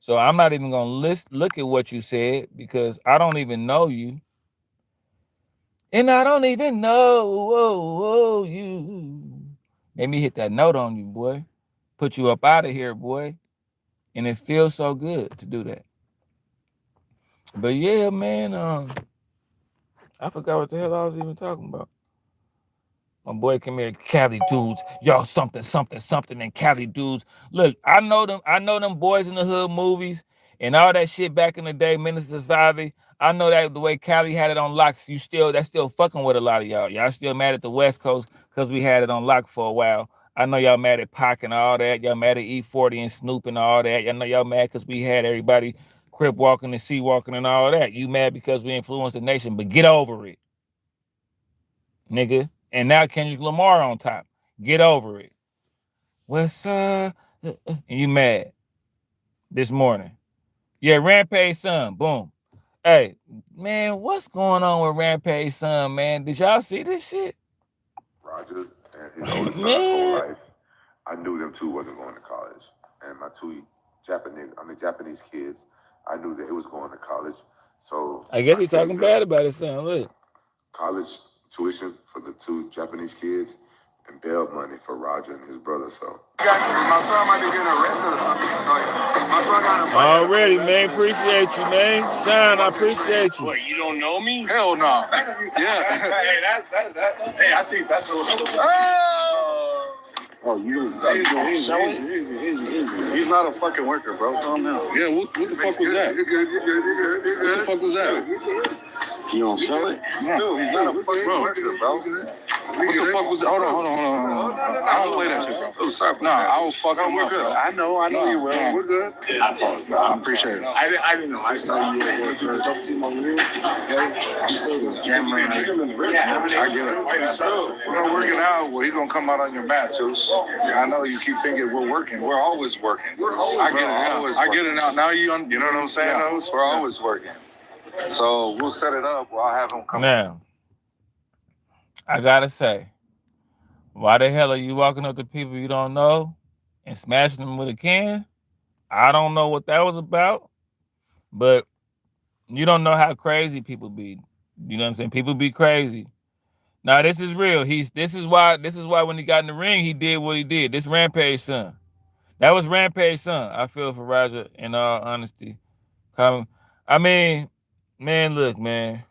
So I'm not even gonna look at what you said because I don't even know you, and I don't even know you. Made me hit that note on you, boy. Put you up out of here, boy. And it feels so good to do that. But yeah, man. I forgot what the hell I was even talking about. My boy come here, Cali dudes. Y'all something, and Cali dudes. Look, I know them boys in the hood movies and all that shit back in the day, Menace Society. I know that the way Cali had it on lock, that's still fucking with a lot of y'all. Y'all still mad at the West Coast because we had it on lock for a while. I know y'all mad at Pac and all that. Y'all mad at E40 and Snoop and all that. Y'all know y'all mad because we had everybody crip walking and sea walking and all that. You mad because we influenced the nation, but get over it, nigga. And now Kendrick Lamar on top. Get over it. What's up? And you mad this morning. Yeah, Rampage son. Boom. Hey, man, what's going on with Rampage son, man? Did y'all see this shit? Roger and his older son whole life, I knew them two wasn't going to college. And my two Japanese kids, I knew that it was going to college. So I guess he's talking bad about his son. Look. College tuition for the two Japanese kids and bail money for Roger and his brother. So my son might be getting arrested or something. My son got a already, man. Appreciate you, man. Sean, I appreciate you. What, you don't know me? Hell no. Yeah. Hey, that's hey, I think that's a Oh, you easy. He's not a fucking worker, bro. Calm down. Yeah, what the fuck was that? What the fuck was that? You don't sell it? Still, he's not a fucking worker, bro. What the fuck was that? Hold on. I don't play that shit, bro. Oh, sorry. No, I will fuck him up, bro. I know you will. We're good. I appreciate it. I didn't know. I just know you were working. Don't see my room. Just say the camera. I get it. We're not working out. Well, he's gonna come out on your mat, Juice. I know you keep thinking we're working. We're always working. I get it now. I get it now. Now you know what I'm saying, Nose? We're always working. So we'll set it up. I'll have him come. Now, I gotta say, why the hell are you walking up to people you don't know and smashing them with a can? I don't know what that was about, but you don't know how crazy people be. You know what I'm saying? People be crazy. Now this is real. This is why when he got in the ring, he did what he did. This Rampage son. That was Rampage son. I feel for Roger in all honesty. I mean, man, look, man.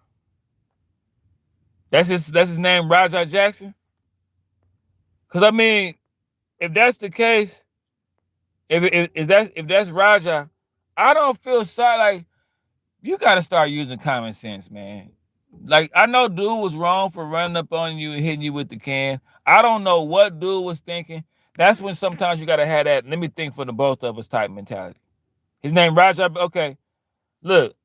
That's his name, Roger Jackson. Cause I mean, if that's the case, if that's Roger, I don't feel sorry. Like, you gotta start using common sense, man. Like, I know dude was wrong for running up on you and hitting you with the can. I don't know what dude was thinking. That's when sometimes you gotta have that, let me think for the both of us type mentality. His name Roger. Okay, look,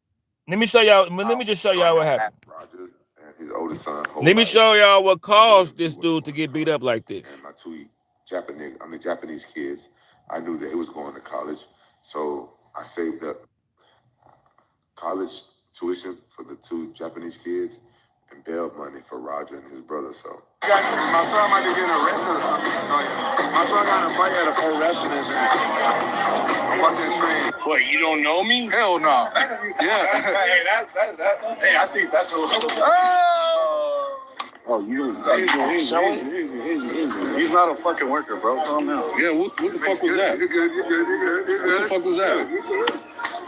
let me show y'all. Let me just show y'all what happened. Roger and his oldest son. Let me show y'all what caused this dude to get beat up like this. And my two Japanese kids, I knew that it was going to college, so I saved up college tuition for the two Japanese kids and bail money for Roger and his brother. So my son might be getting arrested or something. My son got in a fight at a pro wrestling event. I'm fucking trained. What, you don't know me? Hell no. Yeah. Hey, that's hey, I think that's Oh, you easy. He's not a fucking worker, bro. Calm down. Yeah, what the fuck was that? You're good. What the fuck was that?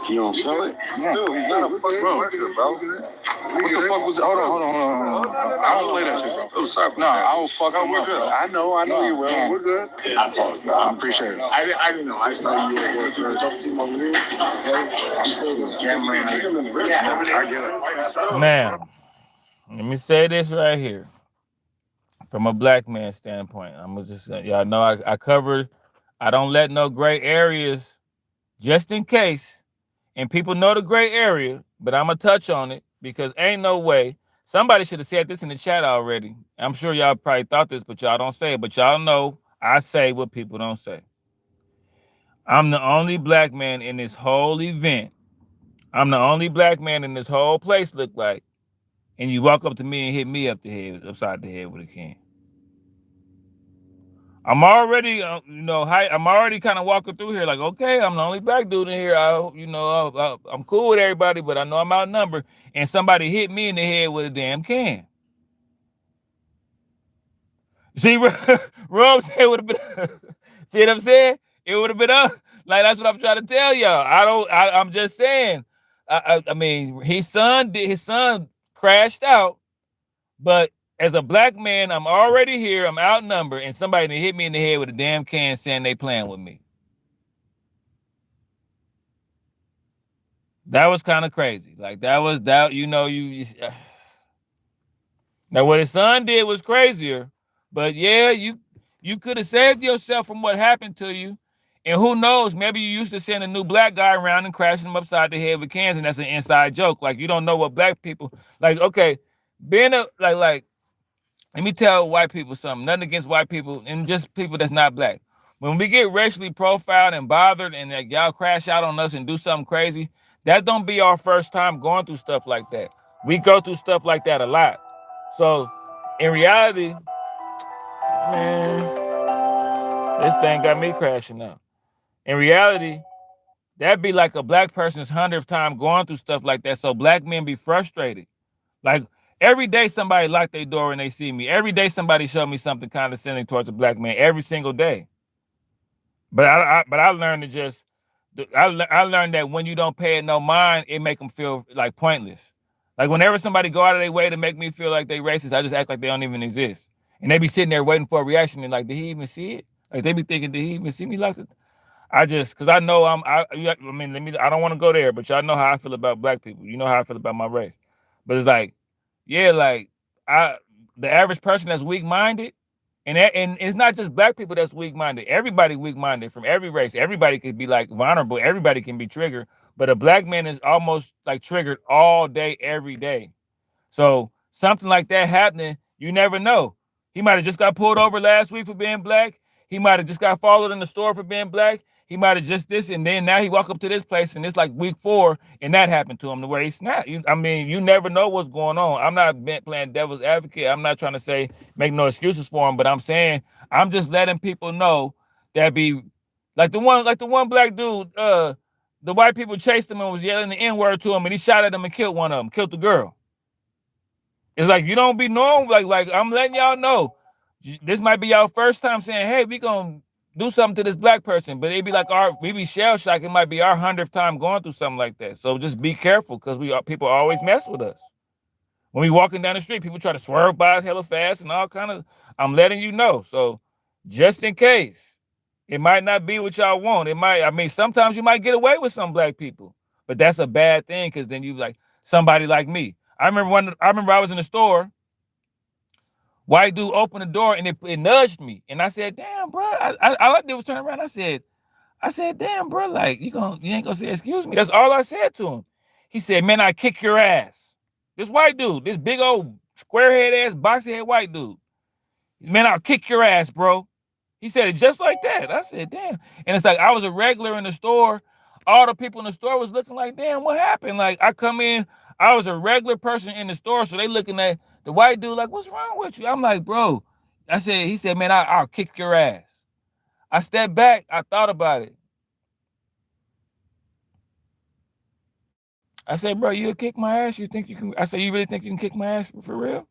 You don't sell it? Still, he's not a fucking worker, bro. What the fuck was that? Hold on. I don't play that shit, bro. Oh, sorry. No, I will fuck him up, good. bro. I know you will. We're good. I appreciate it. I didn't know. I just know you were working. Don't see my room. Just say the camera. I get it. Now, let me say this right here. From a black man standpoint, I'm gonna just y'all know I covered. I don't let no gray areas, just in case. And people know the gray area, but I'm gonna touch on it because ain't no way. Somebody should have said this in the chat already. I'm sure y'all probably thought this, but y'all don't say it. But y'all know I say what people don't say. I'm the only black man in this whole event. I'm the only black man in this whole place look like. And you walk up to me and hit me upside the head with a can. I'm already, I'm already kind of walking through here like, okay, I'm the only black dude in here. I'm cool with everybody, but I know I'm outnumbered. And somebody hit me in the head with a damn can. See, Rome said it would have been. See what I'm saying? It would have been up. Like, that's what I'm trying to tell y'all. I'm just saying. I mean, his son crashed out, but as a black man, I'm already here. I'm outnumbered, and somebody hit me in the head with a damn can saying they playing with me. That was kind of crazy. Like, that was that. Now what his son did was crazier, but yeah, you could have saved yourself from what happened to you. And who knows, maybe you used to send a new black guy around and crashing him upside the head with cans, and that's an inside joke. Like, you don't know what black people, like, okay, being a, like, let me tell white people something, nothing against white people, and just people that's not black. When we get racially profiled and bothered and like, y'all crash out on us and do something crazy, that don't be our first time going through stuff like that. We go through stuff like that a lot. So, in reality, man, this thing got me crashing out. In reality, that'd be like a black person's 100th time going through stuff like that. So black men be frustrated. Like, every day somebody lock their door when they see me. Every day somebody show me something condescending towards a black man. Every single day. But I learned to just, I learned that when you don't pay it no mind, it make them feel like pointless. Like, whenever somebody go out of their way to make me feel like they racist, I just act like they don't even exist. And they be sitting there waiting for a reaction and like, did he even see it? Like, they be thinking, did he even see me like that? Because I know I don't want to go there, but y'all know how I feel about black people. You know how I feel about my race. But it's like, yeah, like the average person that's weak minded, and it's not just black people that's weak minded. Everybody weak minded from every race. Everybody could be like vulnerable. Everybody can be triggered. But a black man is almost like triggered all day, every day. So something like that happening, you never know. He might have just got pulled over last week for being black. He might have just got followed in the store for being black. He might have just this, and then now he walk up to this place, and it's like week 4, and that happened to him the way he snapped. I mean, you never know what's going on. I'm not playing devil's advocate. I'm not trying to say make no excuses for him, but I'm saying I'm just letting people know that be like the one black dude. The white people chased him and was yelling the N-word to him, and he shot at him and killed one of them, killed the girl. It's like you don't be known. Like I'm letting y'all know, this might be y'all first time saying, "Hey, we gonna do something to this black person," but it be like we be shell shocked. It might be our 100th time going through something like that. So just be careful, because people always mess with us. When we walking down the street, people try to swerve by us hella fast and all kind of. I'm letting you know. So just in case, it might not be what y'all want. It might. I mean, sometimes you might get away with some black people, but that's a bad thing, because then you like somebody like me. I remember I was in the store. White dude opened the door and it nudged me, and I said, "Damn, bro!" All I did was turn around. I said, "Damn, bro! Like you ain't gonna say excuse me?" That's all I said to him. He said, "Man, I kick your ass." This white dude, this big old square head ass boxy head white dude. "Man, I'll kick your ass, bro." He said it just like that. I said, "Damn!" And it's like I was a regular in the store. All the people in the store was looking like, "Damn, what happened?" Like I come in. I was a regular person in the store, so they looking at the white dude like, "What's wrong with you?" I'm like, "Bro," he said, "Man, I'll kick your ass." I stepped back. I thought about it. I said, "Bro, you'll kick my ass? You think you can?" I said, "You really think you can kick my ass for real?"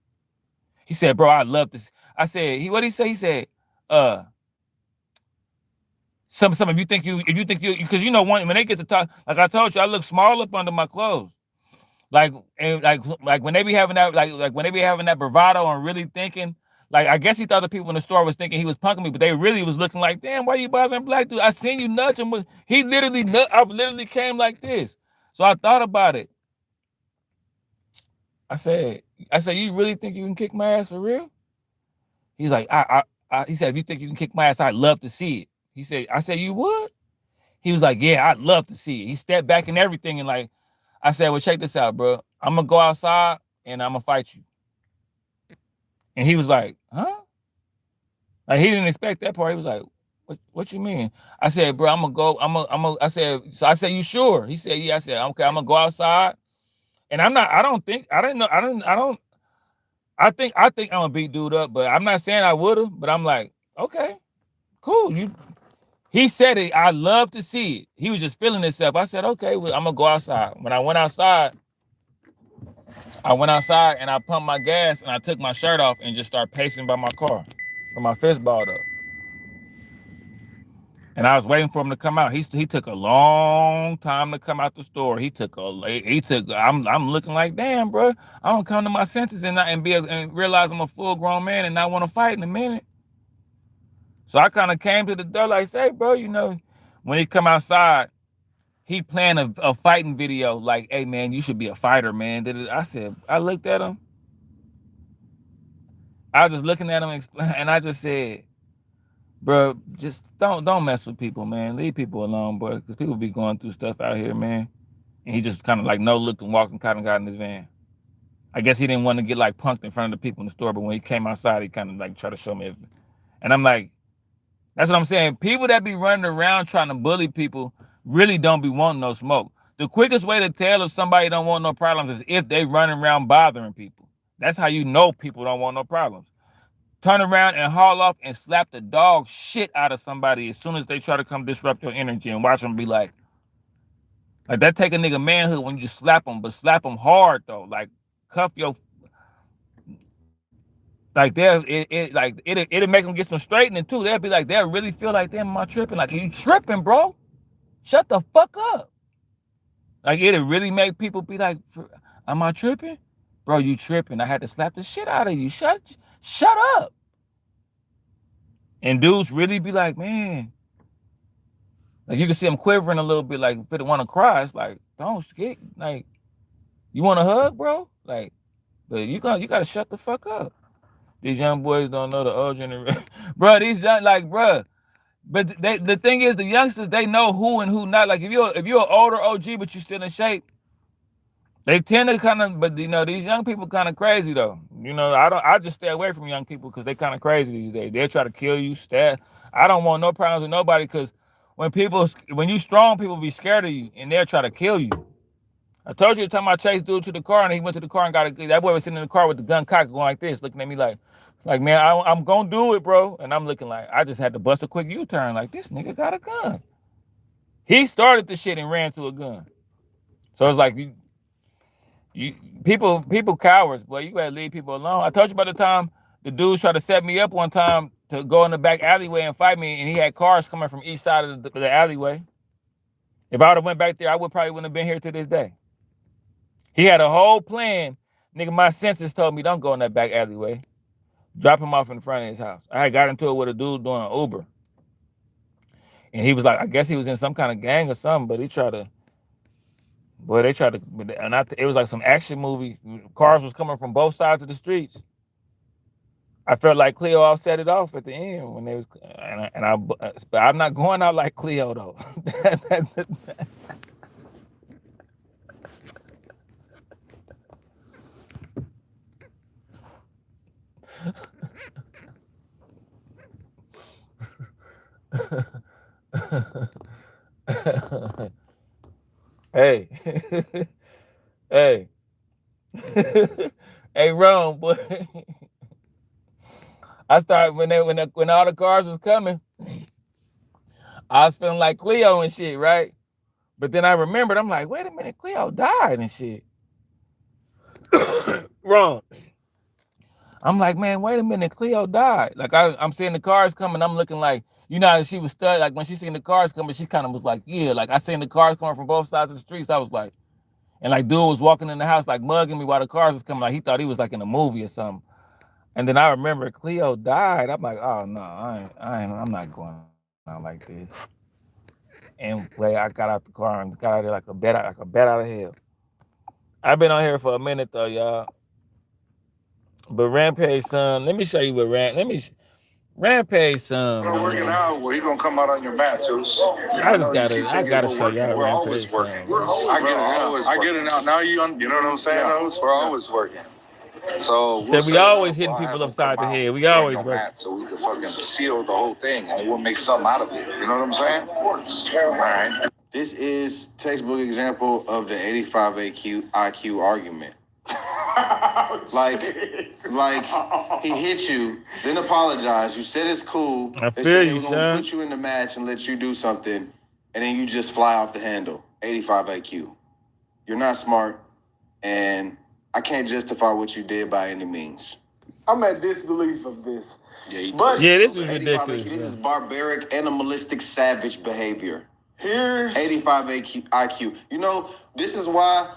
He said, "Bro, I'd love this." I said, what did he say? He said, some if you think you, because when they get to talk, like I told you, I look small up under my clothes. Like when they be having that, like when they be having that bravado and really thinking, like I guess he thought the people in the store was thinking he was punking me, but they really was looking like, "Damn, why you bothering black dude? I seen you nudge him." He literally I literally came like this. So I thought about it. I said, "You really think you can kick my ass for real?" He's like, he said, "If you think you can kick my ass, I'd love to see it." I said, "You would?" He was like, "Yeah, I'd love to see it." He stepped back and everything, and like, I said, "Well, check this out, bro. I'm gonna go outside and I'm gonna fight you." And he was like, "Huh?" Like he didn't expect that part. He was like, "What you mean?" I said, "Bro, I'm gonna go. I said, "You sure?" He said, "Yeah." I said, "Okay, I'm gonna go outside." And I'm not. I don't think. I didn't know. I don't. I don't. I think I'm gonna beat dude up, but I'm not saying I would have. But I'm like, okay, cool. He said it. I love to see it. He was just feeling himself. I said, okay, well, I'm gonna go outside. When I went outside and I pumped my gas and I took my shirt off and just started pacing by my car with my fist balled up. And I was waiting for him to come out. He took a long time to come out the store. I'm looking like, damn, bro. I don't come to my senses and realize I'm a full grown man and not want to fight in a minute. So I kind of came to the door like, "Say, bro, when he come outside, he playing a fighting video like, 'Hey, man, you should be a fighter, man.'" I looked at him. I was just looking at him and I just said, "Bro, just don't mess with people, man. Leave people alone, bro, because people be going through stuff out here, man." And he just kind of like no looked and walked and kind of got in his van. I guess he didn't want to get like punked in front of the people in the store, but when he came outside, he kind of like tried to show me everything. And I'm like, that's what I'm saying. People that be running around trying to bully people really don't be wanting no smoke. The quickest way to tell if somebody don't want no problems is if they running around bothering people. That's how you know people don't want no problems. Turn around and haul off and slap the dog shit out of somebody as soon as they try to come disrupt your energy, and watch them be like that take a nigga manhood when you slap them, but slap them hard though. Like cuff your, like it'll make them get some straightening too. They'll be like, they'll really feel like, "Damn, am I tripping?" Like, "You tripping, bro? Shut the fuck up." Like it'll really make people be like, "Am I tripping? Bro, you tripping. I had to slap the shit out of you. Shut up." And dudes really be like, man, like you can see them quivering a little bit, like if they want to cry. It's like, don't get like, You want a hug, bro? Like, but you gotta shut the fuck up. These young boys don't know the old generation. Bro, these young, like, bro. But the thing is, the youngsters, they know who and who not. Like, if you're an older OG, but you still in shape, they tend to kind of, but you know, these young people kind of crazy though. You know, I just stay away from young people because they kind of crazy these days. They'll try to kill you, stab. I don't want no problems with nobody because when you strong, people be scared of you and they'll try to kill you. I told you the time I chased dude to the car and he went to the car and that boy was sitting in the car with the gun cocked going like this, looking at me like man, I'm gonna do it, bro. And I'm looking like I just had to bust a quick U-turn. Like, this nigga got a gun. He started the shit and ran to a gun. So it's like people cowards, boy. You gotta leave people alone. I told you about the time the dudes tried to set me up one time to go in the back alleyway and fight me, and he had cars coming from each side of the alleyway. If I would have went back there, I probably wouldn't have been here to this day. He had a whole plan. Nigga, my senses told me don't go in that back alleyway. Drop him off in front of his house. I had got into it with a dude doing an Uber. And he was like, I guess he was in some kind of gang or something, but they tried to, it was like some action movie. Cars was coming from both sides of the streets. I felt like Cleo all set it off at the end when they was, but I'm not going out like Cleo though. Hey, hey, hey, Rome, boy. I started when all the cars was coming, I was feeling like Cleo and shit, right? But then I remembered, I'm like, wait a minute, Cleo died and shit. Wrong. I'm like, man, wait a minute, Cleo died. Like I'm seeing the cars coming, I'm looking like, you know how she was stuck, like when she seen the cars coming, she kind of was like, yeah, like I seen the cars coming from both sides of the streets. I was like, and like dude was walking in the house like mugging me while the cars was coming, like he thought he was like in a movie or something. And then I remember Cleo died. I'm like, oh no, I'm not going out like this. And I got out the car and got out of there like a bat out of hell. I've been on here for a minute though, y'all. But Rampage son, let me show you what Rampage son. We're working out. Well, he gonna come out on your mat, too. I gotta show y'all We're Rampage always working. son. I get it out. Now you know what I'm saying? We're always working. So we always hitting people upside the head. We always working. So we can fucking seal the whole thing and we'll make something out of it. You know what I'm saying? All right. This is textbook example of the 85 IQ argument. like he hit you, then apologized. You said it's cool. They said they were gonna put you in the match and let you do something, and then you just fly off the handle. 85 IQ. You're not smart, and I can't justify what you did by any means. I'm at disbelief of this. This is ridiculous. This is barbaric, animalistic, savage behavior. Here's 85 IQ. You know, this is why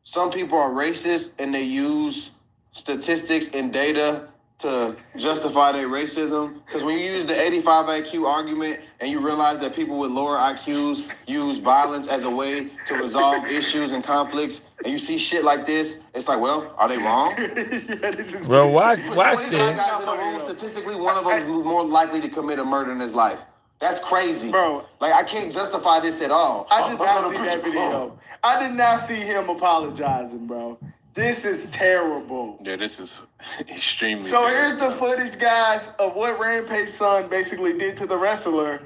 some people are racist and they use statistics and data to justify their racism. Because when you use the 85 IQ argument and you realize that people with lower IQs use violence as a way to resolve issues and conflicts, and you see shit like this, it's like, well, are they wrong? This is well, watch this. Guys in a room, statistically, one of them is more likely to commit a murder in his life. That's crazy. Bro. Like, I can't justify this at all. I did not see that video. I did not see him apologizing, bro. This is terrible. Yeah, this is extremely So terrible. here's the footage, guys, of what Rampage son basically did to the wrestler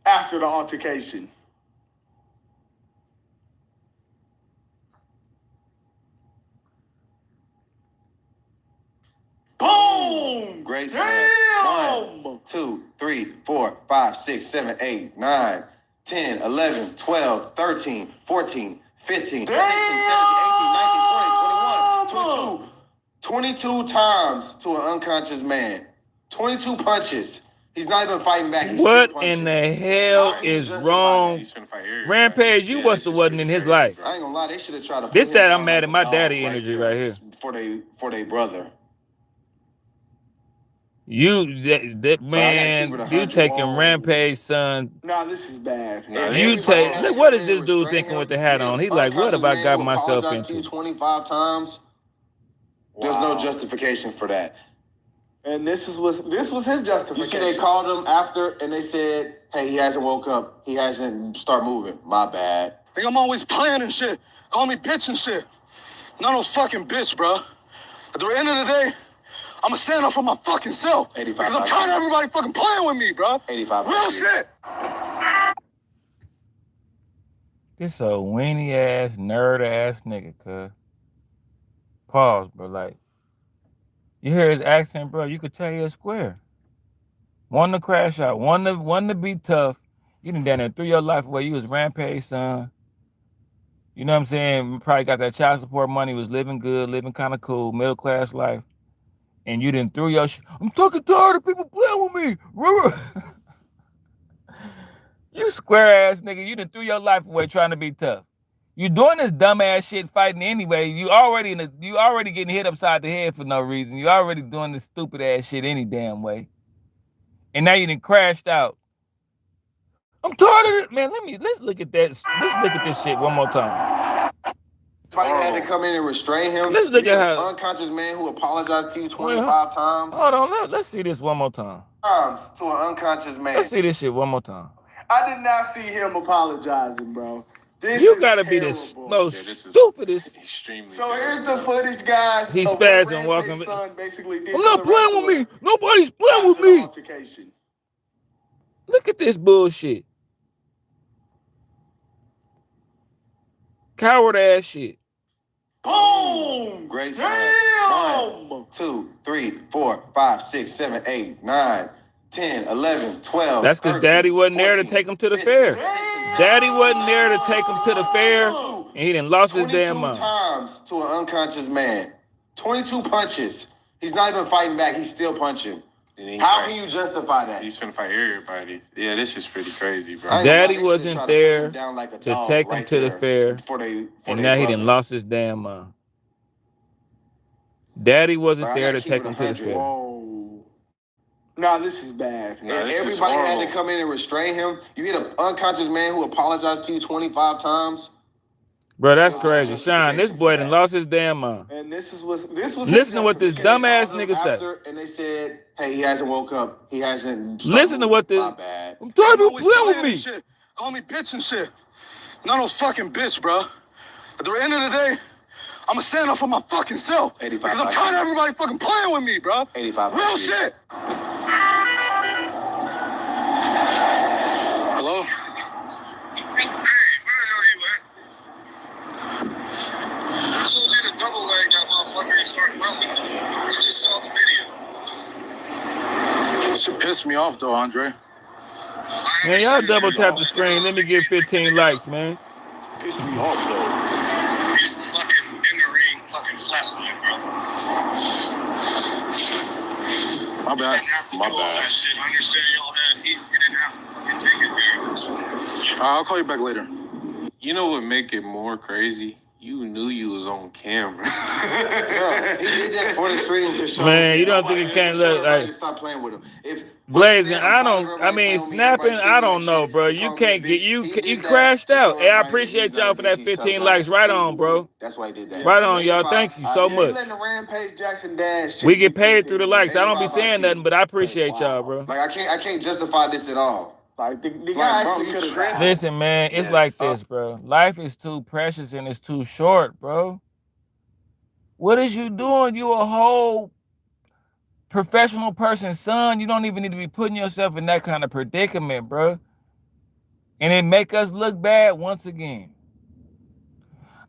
after the altercation. Boom! Great slam. 1, 2, 3, 4, 5, 6, 7, 8, 9, 10, 11, 12, 13, 14, 15, 16, 17, 18, 19, 20, 21, 22 times to an unconscious man. 22 punches. He's not even fighting back. He's what still punching. In the hell is wrong? Rampage, you wasn't in his life. I ain't gonna lie, they should have tried to put This him that down I'm mad like at a my dog daddy right energy there right here. For they brother. That man, you taking Rampage, son. No, this is bad. You take. Look, what is this dude thinking with the hat on? He's like, what have I got myself apologized to you into? 25 times. There's no justification for that. And this was his justification. You see, they called him after and they said, hey, he hasn't woke up. He hasn't started moving. My bad. Think I'm always playing and shit. Call me bitch and shit. Not no fucking bitch, bro. At the end of the day, I'm gonna stand up for my fucking self. 85. Because I'm tired of everybody fucking playing with me, bro. 85. Real shit. This a weenie ass, nerd ass nigga, cuz. Pause, bro. Like, you hear his accent, bro, you could tell he a square. One to crash out, one to be tough. You done down there threw your life away. You was Rampage, son. You know what I'm saying? You probably got that child support money, was living good, living kind of cool, middle class life. And you didn't threw your I'm fucking tired of people playing with me. You square ass nigga, you done threw your life away trying to be tough. You doing this dumb ass shit fighting anyway. You already getting hit upside the head for no reason. You already doing this stupid ass shit any damn way. And now you done crashed out. I'm tired of it. Man, let's look at that. Let's look at this shit one more time. Somebody had to come in and restrain him. Let's look at how unconscious man who apologized to you 25 times. Hold on, let's see this one more time. Times to an unconscious man. Let's see this shit one more time. I did not see him apologizing, bro. You gotta be the most stupidest. Extremely. So here's the footage, guys. He's spazzing, walking. Son basically did I'm not playing with me. Nobody's playing with me. Altercation. Look at this bullshit. Coward ass shit. Boom! Great. Damn! 1, 2, 3, 4, 5, 6, 7, 8, 9, 10, 11, 12. That's because Daddy wasn't there to take him to the fair. Daddy wasn't there to take him to the fair, and he done lost his damn mind. 22 times to an unconscious man. 22 punches. He's not even fighting back. He's still punching. How can you justify that? He's finna fight everybody. Yeah, this is pretty crazy, bro. Daddy wasn't there to take him to the fair, and now he done lost his damn mind. Daddy wasn't there to take him to the fair. No, this is bad. Everybody had to come in and restrain him. You hit an unconscious man who apologized to you 25 times. Bro, that's crazy. Sean, this boy done lost his damn mind. And this was listen to what this dumbass nigga said. And they said, hey, he hasn't woke up. He hasn't. Listen to what this. My bad. I'm tired of people playing with me. Shit. Call me bitch and shit. Not no fucking bitch, bro. At the end of the day, I'm gonna stand up for my fucking self. 85. Because I'm tired of everybody fucking playing with me, bro. 85. Real shit. Hello? I told you to double leg that motherfucker and start welding. I just saw the video. This shit pissed me off, though, Andre. Man, y'all double tap the screen. Let me get 15 likes, man. Pissed me off, though. He's fucking in the ring, fucking flatline, bro. My bad. My bad. That shit. I understand y'all had heat. You didn't have to fucking take it there. I'll call you back later. You know what make it more crazy? You knew you was on camera. Bro, he did that for the stream to show. Man, you don't think it can't look like. Stop playing with him. If Blazing, I mean, snapping, I don't know, bro. You can't get, you crashed out. Hey, I appreciate y'all for that 15 likes. Right on, bro. That's why he did that. Right on, y'all. Thank you so much. Rampage Jackson Dash. We get paid through the likes. I don't be saying nothing, but I appreciate y'all, bro. Like, I can't justify this at all. Like, the guy actually could have. Listen, man, it's like this, bro. Life is too precious and it's too short, bro. What is you doing? You a whole professional person's son. You don't even need to be putting yourself in that kind of predicament, bro. And it make us look bad once again.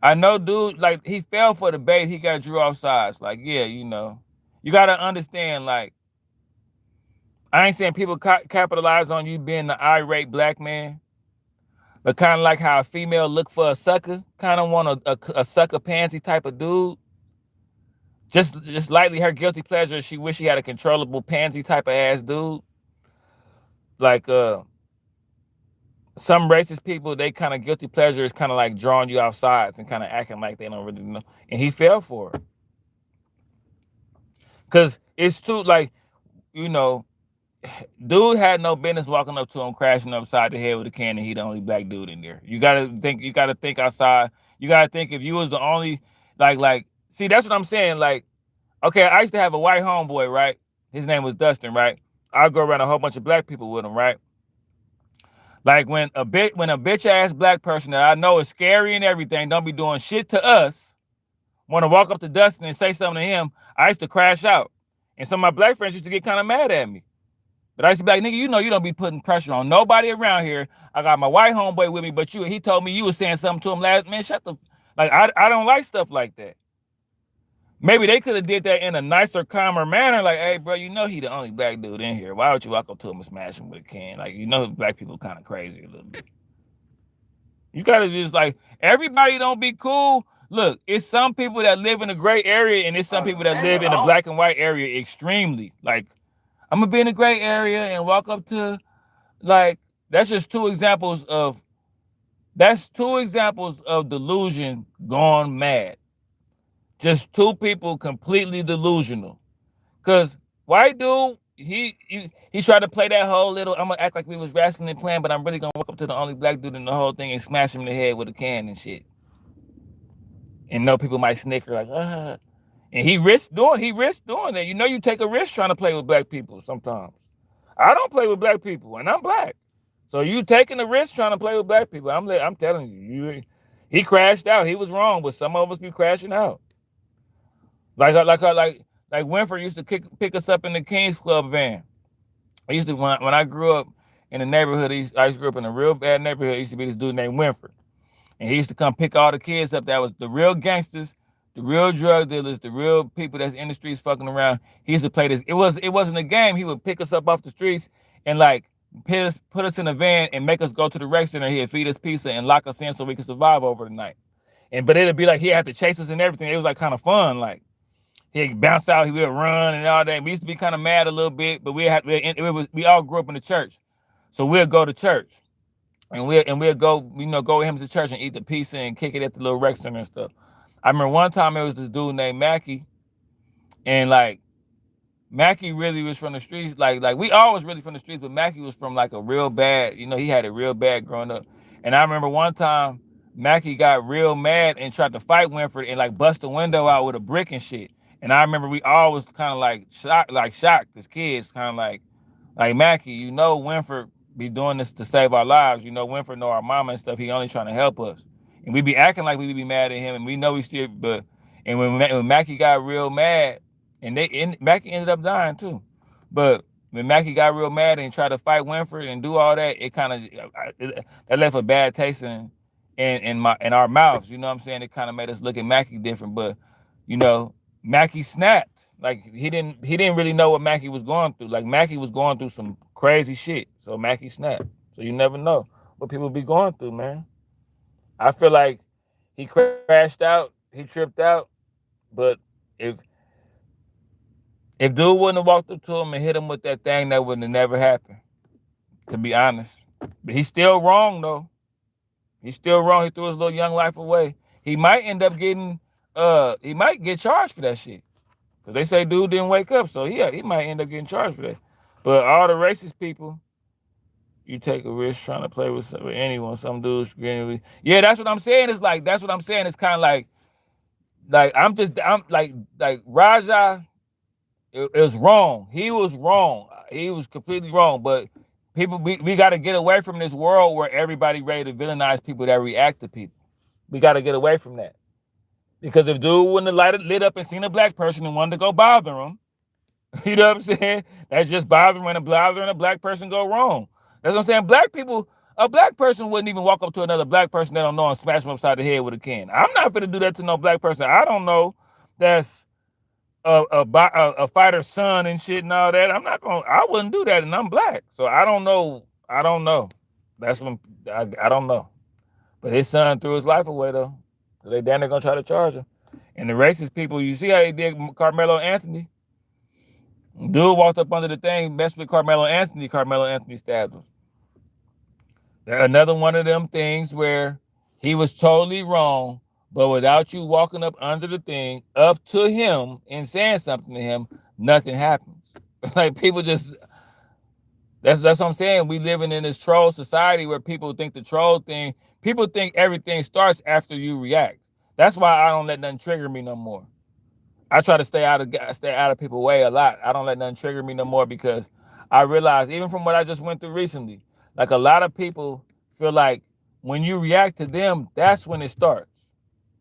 I know, dude, like, he fell for the bait. He got drew off sides. Like, yeah, you know. You got to understand, like, I ain't saying people capitalize on you being the irate black man, but kind of like how a female look for a sucker, kind of want a sucker pansy type of dude. Just lightly her guilty pleasure, she wish she had a controllable pansy type of ass dude. Like some racist people, they kind of guilty pleasure is kind of like drawing you off sides and kind of acting like they don't really know. And he fell for it. Cause it's too like, you know, dude had no business walking up to him, crashing upside the head with a can, and he the only black dude in there. You gotta think outside. You gotta think if you was the only, see, that's what I'm saying. Like, okay, I used to have a white homeboy, right? His name was Dustin, right? I'd go around a whole bunch of black people with him, right? Like when a bitch ass black person that I know is scary and everything, don't be doing shit to us, want to walk up to Dustin and say something to him, I used to crash out. And some of my black friends used to get kind of mad at me. But I used to be like, nigga, you know you don't be putting pressure on nobody around here. I got my white homeboy with me, but he told me you was saying something to him last, man, shut the, like, I don't like stuff like that. Maybe they could have did that in a nicer, calmer manner. Like, hey, bro, you know he the only black dude in here. Why would you walk up to him and smash him with a can? Like, you know black people kind of crazy a little bit. You got to just, like, everybody don't be cool. Look, it's some people that live in a gray area, and it's some people that live in a black and white area extremely. Like, I'm going to be in a gray area and walk up to, like, that's two examples of delusion gone mad. Just two people completely delusional. Because white dude, he tried to play that whole little, I'm going to act like we was wrestling and playing, but I'm really going to walk up to the only black dude in the whole thing and smash him in the head with a can and shit. And no, people might snicker like, And he risked doing that. You know you take a risk trying to play with black people sometimes. I don't play with black people, and I'm black. So you taking a risk trying to play with black people. I'm telling you, he crashed out. He was wrong, but some of us be crashing out. Like Winfrey used to pick us up in the Kings Club van. I used to, when I grew up in the neighborhood, I grew up in a real bad neighborhood. There used to be this dude named Winfrey. And he used to come pick all the kids up. That was the real gangsters, the real drug dealers, the real people that's in the streets fucking around. He used to play this. It wasn't a game. He would pick us up off the streets and like put us in a van and make us go to the rec center. He'd feed us pizza and lock us in so we could survive over the night. But it'd be like he had to chase us and everything. It was like kind of fun. Like he'd bounce out, he would run and all that. We used to be kind of mad a little bit, but we all grew up in the church, so we'd go to church. And we'll go, go with him to church and eat the pizza and kick it at the little rec center and stuff. I remember one time it was this dude named Mackie, and like Mackie really was from the streets. Like we all was really from the streets, but Mackie was from like a real bad, he had it real bad growing up. And I remember one time Mackie got real mad and tried to fight Winfrey and like bust the window out with a brick and shit. And I remember we all was kind of like shocked as kids, kind of like Mackie, Winfrey be doing this to save our lives. Winfrey know our mama and stuff. He only trying to help us. And we be acting like we be mad at him, and we know we still, and when Mackie got real mad, and Mackie ended up dying too. But when Mackie got real mad and tried to fight Winfrey and do all that, it kind of that left a bad taste in our mouths. You know what I'm saying? It kind of made us look at Mackie different. But Mackie snapped. Like he didn't really know what Mackie was going through. Like Mackie was going through some crazy shit. So Mackie snapped. So you never know what people be going through, man. I feel like he crashed out, he tripped out, but if dude wouldn't have walked up to him and hit him with that thing, that wouldn't have never happened, to be honest. But he's still wrong though. He's still wrong. He threw his little young life away. He might end up getting he might get charged for that shit. Because they say dude didn't wake up, so he might end up getting charged for that. But all the racist people, you take a risk trying to play with anyone. Some dudes, yeah, that's what I'm saying. It's like, that's what I'm saying. It's kind of like I'm like Raja, it was wrong. He was wrong. He was completely wrong. But people, we got to get away from this world where everybody ready to villainize people that react to people. We got to get away from that. Because if dude wouldn't have lit up and seen a black person and wanted to go bother him, you know what I'm saying? That's just bothering when a black person go wrong. That's what I'm saying. Black people, a black person wouldn't even walk up to another black person they don't know and smash them upside the head with a can. I'm not going to do that to no black person I don't know that's a fighter's son and shit and all that. I wouldn't do that, and I'm black. So I don't know. That's when I don't know. But his son threw his life away though. They damn near gonna try to charge him. And the racist people, you see how they did Carmelo Anthony? Dude walked up under the thing, messed with Carmelo Anthony stabbed him. Another one of them things where he was totally wrong, but without you walking up under the thing, up to him and saying something to him, nothing happens. Like people just that's what I'm saying. We living in this troll society where people think the troll thing, people think everything starts after you react. That's why I don't let nothing trigger me no more. I try to stay out of people's way a lot. I don't let nothing trigger me no more because I realize even from what I just went through recently, like a lot of people feel like when you react to them, that's when it starts.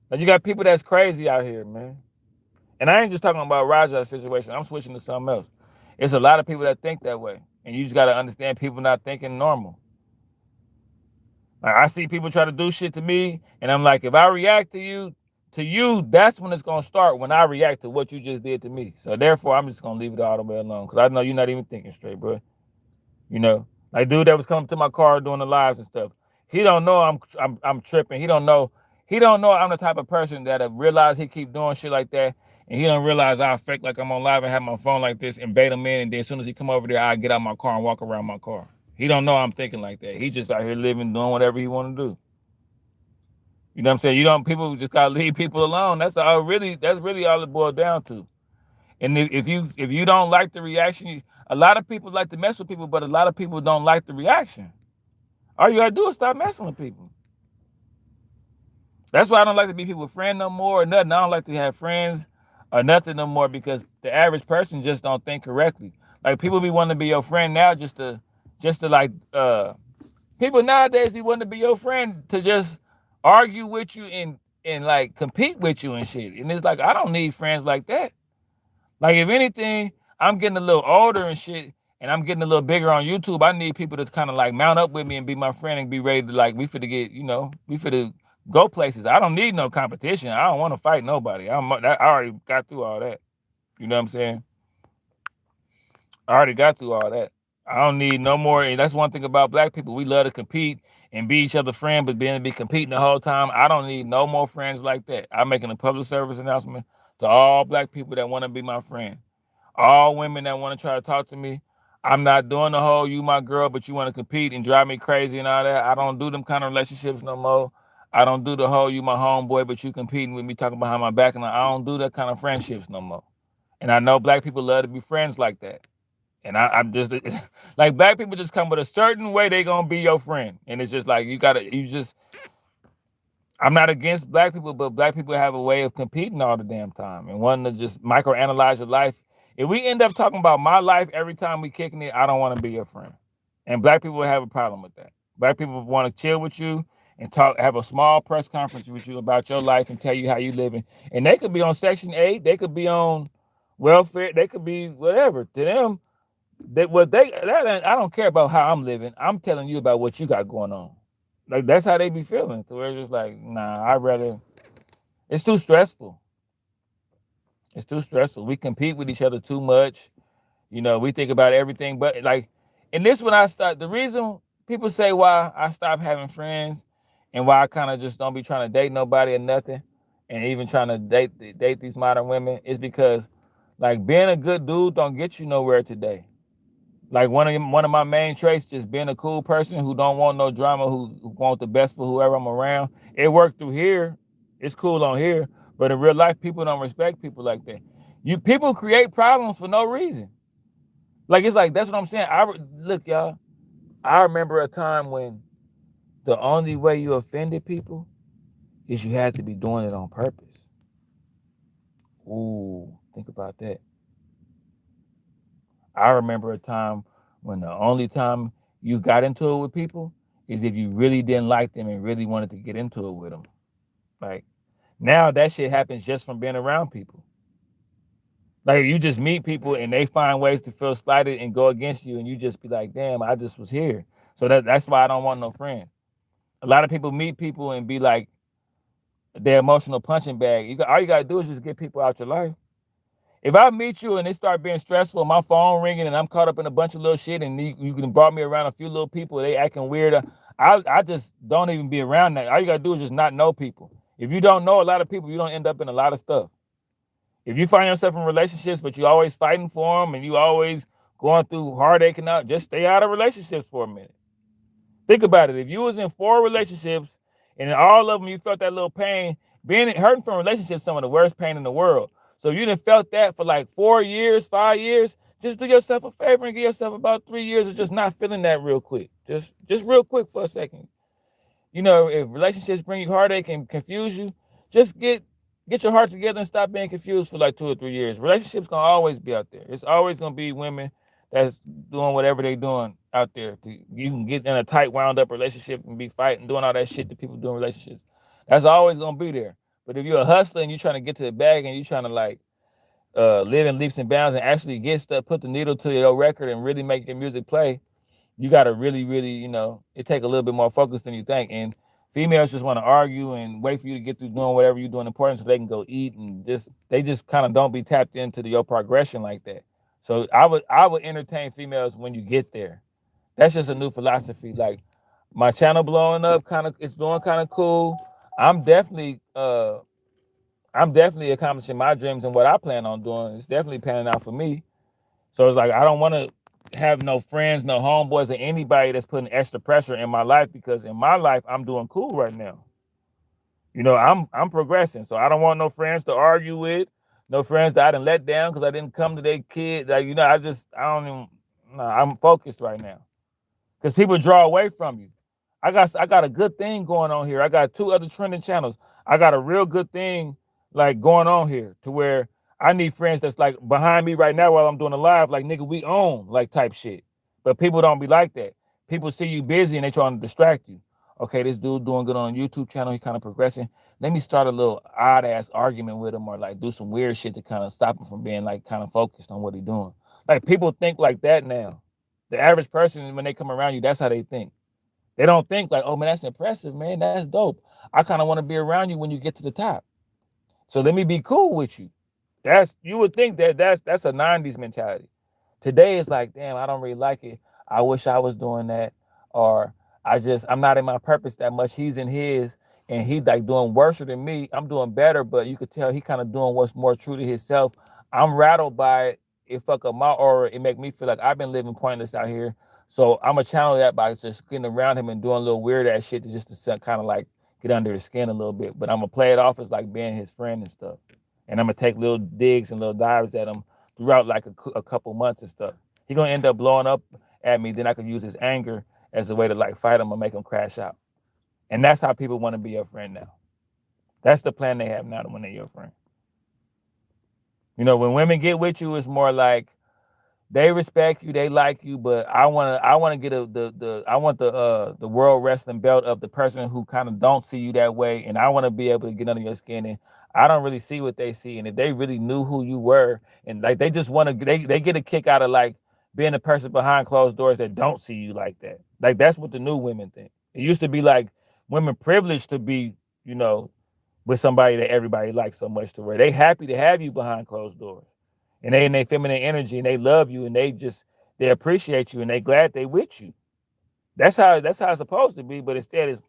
Like you got people that's crazy out here, man. And I ain't just talking about Raja's situation. I'm switching to something else. It's a lot of people that think that way. And you just got to understand people not thinking normal. Like I see people try to do shit to me, and I'm like, if I react to you, that's when it's gonna start. When I react to what you just did to me. So therefore, I'm just gonna leave it all the way alone because I know you're not even thinking straight, bro. You know, like dude that was coming to my car doing the lives and stuff. He don't know I'm tripping. He don't know I'm the type of person that realize he keep doing shit like that, and he don't realize I fake like I'm on live and have my phone like this and bait him in, and then as soon as he come over there, I get out my car and walk around my car. He don't know I'm thinking like that. He just out here living, doing whatever he want to do. You know what I'm saying? People just gotta leave people alone. That's really all it boils down to. And if you don't like the reaction, a lot of people like to mess with people, but a lot of people don't like the reaction. All you gotta do is stop messing with people. That's why I don't like to be people's friend no more or nothing. I don't like to have friends or nothing no more because the average person just don't think correctly. Like people be wanting to be your friend now just to like people nowadays be wanting to be your friend to just argue with you and like compete with you and shit. And it's like I don't need friends like that. Like if anything, I'm getting a little older and shit, and I'm getting a little bigger on YouTube. I need people to kind of like mount up with me and be my friend and be ready to like we finna get, we finna go places. I don't need no competition. I don't want to fight nobody. I already got through all that. You know what I'm saying? I already got through all that. I don't need no more. And that's one thing about black people. We love to compete and be each other's friend, but being to be competing the whole time. I don't need no more friends like that. I'm making a public service announcement to all black people that want to be my friend. All women that want to try to talk to me. I'm not doing the whole you my girl, but you want to compete and drive me crazy and all that. I don't do them kind of relationships no more. I don't do the whole you my homeboy, but you competing with me talking behind my back. And I don't do that kind of friendships no more. And I know black people love to be friends like that. And I'm just like black people just come with a certain way they gonna be your friend. And it's just like I'm not against black people, but black people have a way of competing all the damn time and wanting to just microanalyze your life. If we end up talking about my life every time we kicking it, I don't want to be your friend. And black people have a problem with that. Black people want to chill with you and have a small press conference with you about your life and tell you how you living. And they could be on Section 8, they could be on welfare, they could be whatever. To them, I don't care about how I'm living. I'm telling you about what you got going on. Like that's how they be feeling. So we're just like, nah, it's too stressful. It's too stressful. We compete with each other too much. We think about everything. But like, and this when I start, the reason people say why I stopped having friends and why I kind of just don't be trying to date nobody or nothing, and even trying to date these modern women is because like being a good dude don't get you nowhere today. Like one of my main traits, just being a cool person who don't want no drama, who want the best for whoever I'm around. It worked through here. It's cool on here, but in real life, people don't respect people like that. People create problems for no reason. Like it's like that's what I'm saying. Look, y'all. I remember a time when the only way you offended people is you had to be doing it on purpose. Ooh, think about that. I remember a time when the only time you got into it with people is if you really didn't like them and really wanted to get into it with them. Like now that shit happens just from being around people. Like you just meet people and they find ways to feel slighted and go against you and you just be like, damn, I just was here. So that's why I don't want no friends. A lot of people meet people and be like their emotional punching bag. All you gotta do is just get people out your life. If I meet you and it start being stressful, my phone ringing and I'm caught up in a bunch of little shit and you can brought me around a few little people, they acting weird, I just don't even be around that. All you gotta do is just not know people. If you don't know a lot of people, you don't end up in a lot of stuff. If you find yourself in relationships, but you always fighting for them and you always going through heartache and out, just stay out of relationships for a minute. Think about it. If you was in 4 relationships and in all of them you felt that little pain, hurting from relationships is some of the worst pain in the world. So you done felt that for like 4 years, 5 years, just do yourself a favor and give yourself about 3 years of just not feeling that real quick. Just real quick for a second. You know, if relationships bring you heartache and confuse you, just get your heart together and stop being confused for like 2 or 3 years. Relationships gonna always be out there. It's always gonna be women that's doing whatever they doing out there. You can get in a tight, wound up relationship and be fighting, doing all that shit that people do in relationships. That's always gonna be there. But if you're a hustler and you're trying to get to the bag and you're trying to like live in leaps and bounds and actually get stuff, put the needle to your record and really make your music play, you gotta really, really, you know, it take a little bit more focus than you think. And females just want to argue and wait for you to get through doing whatever you're doing important so they can go eat, and they just kind of don't be tapped into your progression like that. So I would entertain females when you get there. That's just a new philosophy. Like my channel blowing up, it's doing kind of cool. I'm definitely accomplishing my dreams and what I plan on doing. It's definitely panning out for me. So it's like I don't want to have no friends, no homeboys, or anybody that's putting extra pressure in my life, because in my life I'm doing cool right now. You know, I'm progressing, so I don't want no friends to argue with, no friends that I didn't let down because I didn't come to their kid. Like, you know, I don't even. No, I'm focused right now because people draw away from you. I got a good thing going on here. I got 2 other trending channels. I got a real good thing like going on here to where I need friends that's like behind me right now while I'm doing a live, like nigga, we own like type shit. But people don't be like that. People see you busy and they trying to distract you. Okay, this dude doing good on a YouTube channel, he kind of progressing. Let me start a little odd ass argument with him or like do some weird shit to kind of stop him from being like kind of focused on what he's doing. Like people think like that now. The average person, when they come around you, that's how they think. They don't think like, oh man, that's impressive, man. That's dope. I kind of want to be around you when you get to the top. So let me be cool with you. You would think that's a 90s mentality. Today it's like, damn, I don't really like it. I wish I was doing that. Or I'm not in my purpose that much. He's in his and he like doing worse than me. I'm doing better, but you could tell he kind of doing what's more true to himself. I'm rattled by it. It fuck up my aura. It make me feel like I've been living pointless out here. So I'm gonna channel that by just getting around him and doing a little weird ass shit to kind of like get under his skin a little bit. But I'm gonna play it off as like being his friend and stuff. And I'm gonna take little digs and little dives at him throughout like a couple months and stuff. He gonna end up blowing up at me. Then I can use his anger as a way to like fight him or make him crash out. And that's how people want to be your friend now. That's the plan they have now when they're your friend. You know, when women get with you, it's more like they respect you, they like you, but I want to get the world wrestling belt of the person who kind of don't see you that way, and I want to be able to get under your skin, and I don't really see what they see, and if they really knew who you were, and like they just want to, they get a kick out of like being the person behind closed doors that don't see you like that. Like that's what the new women think. It used to be like women privileged to be, you know, with somebody that everybody likes so much to where they happy to have you behind closed doors. And they in their feminine energy and they love you and they appreciate you and they glad they with you. That's how it's supposed to be, but instead it's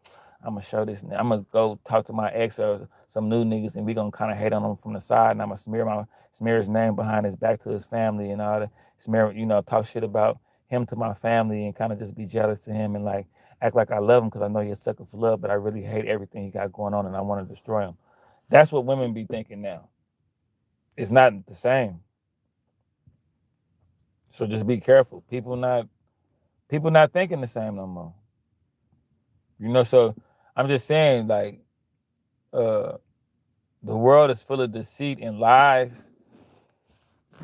I'm gonna show this. I'm gonna go talk to my ex or some new niggas and we gonna kind of hate on him from the side and I'm gonna smear his name behind his back to his family and all that, smear, you know, talk shit about him to my family and kind of just be jealous to him and like act like I love him because I know he's a sucker for love, but I really hate everything he got going on and I want to destroy him. That's what women be thinking now. It's not the same. So just be careful. People not thinking the same no more. You know, so I'm just saying, like, the world is full of deceit and lies.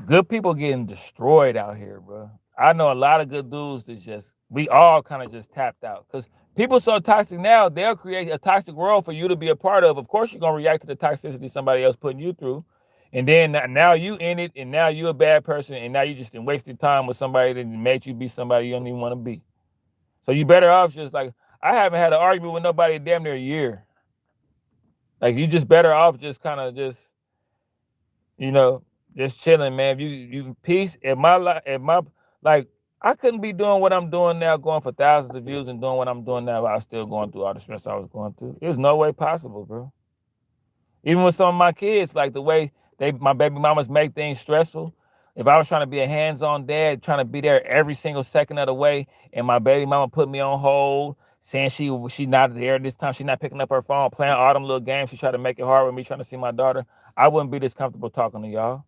Good people getting destroyed out here, bro. I know a lot of good dudes that we all kind of just tapped out. Because people so toxic now, they'll create a toxic world for you to be a part of. Of course, you're going to react to the toxicity somebody else putting you through. And then now you in it, and now you a bad person, and now you just wasted time with somebody that made you be somebody you don't even want to be. So you better off just like, I haven't had an argument with nobody in damn near a year. Like you just better off just kind of just, you know, just chilling, man. If you peace in my life, like I couldn't be doing what I'm doing now, going for thousands of views and doing what I'm doing now while I was still going through all the stress I was going through. There's no way possible, bro. Even with some of my kids, like the way my baby mamas make things stressful. If I was trying to be a hands-on dad, trying to be there every single second of the way, and my baby mama put me on hold, saying she not there this time, she not picking up her phone, playing all them little games, she tried to make it hard with me trying to see my daughter, I wouldn't be this comfortable talking to y'all.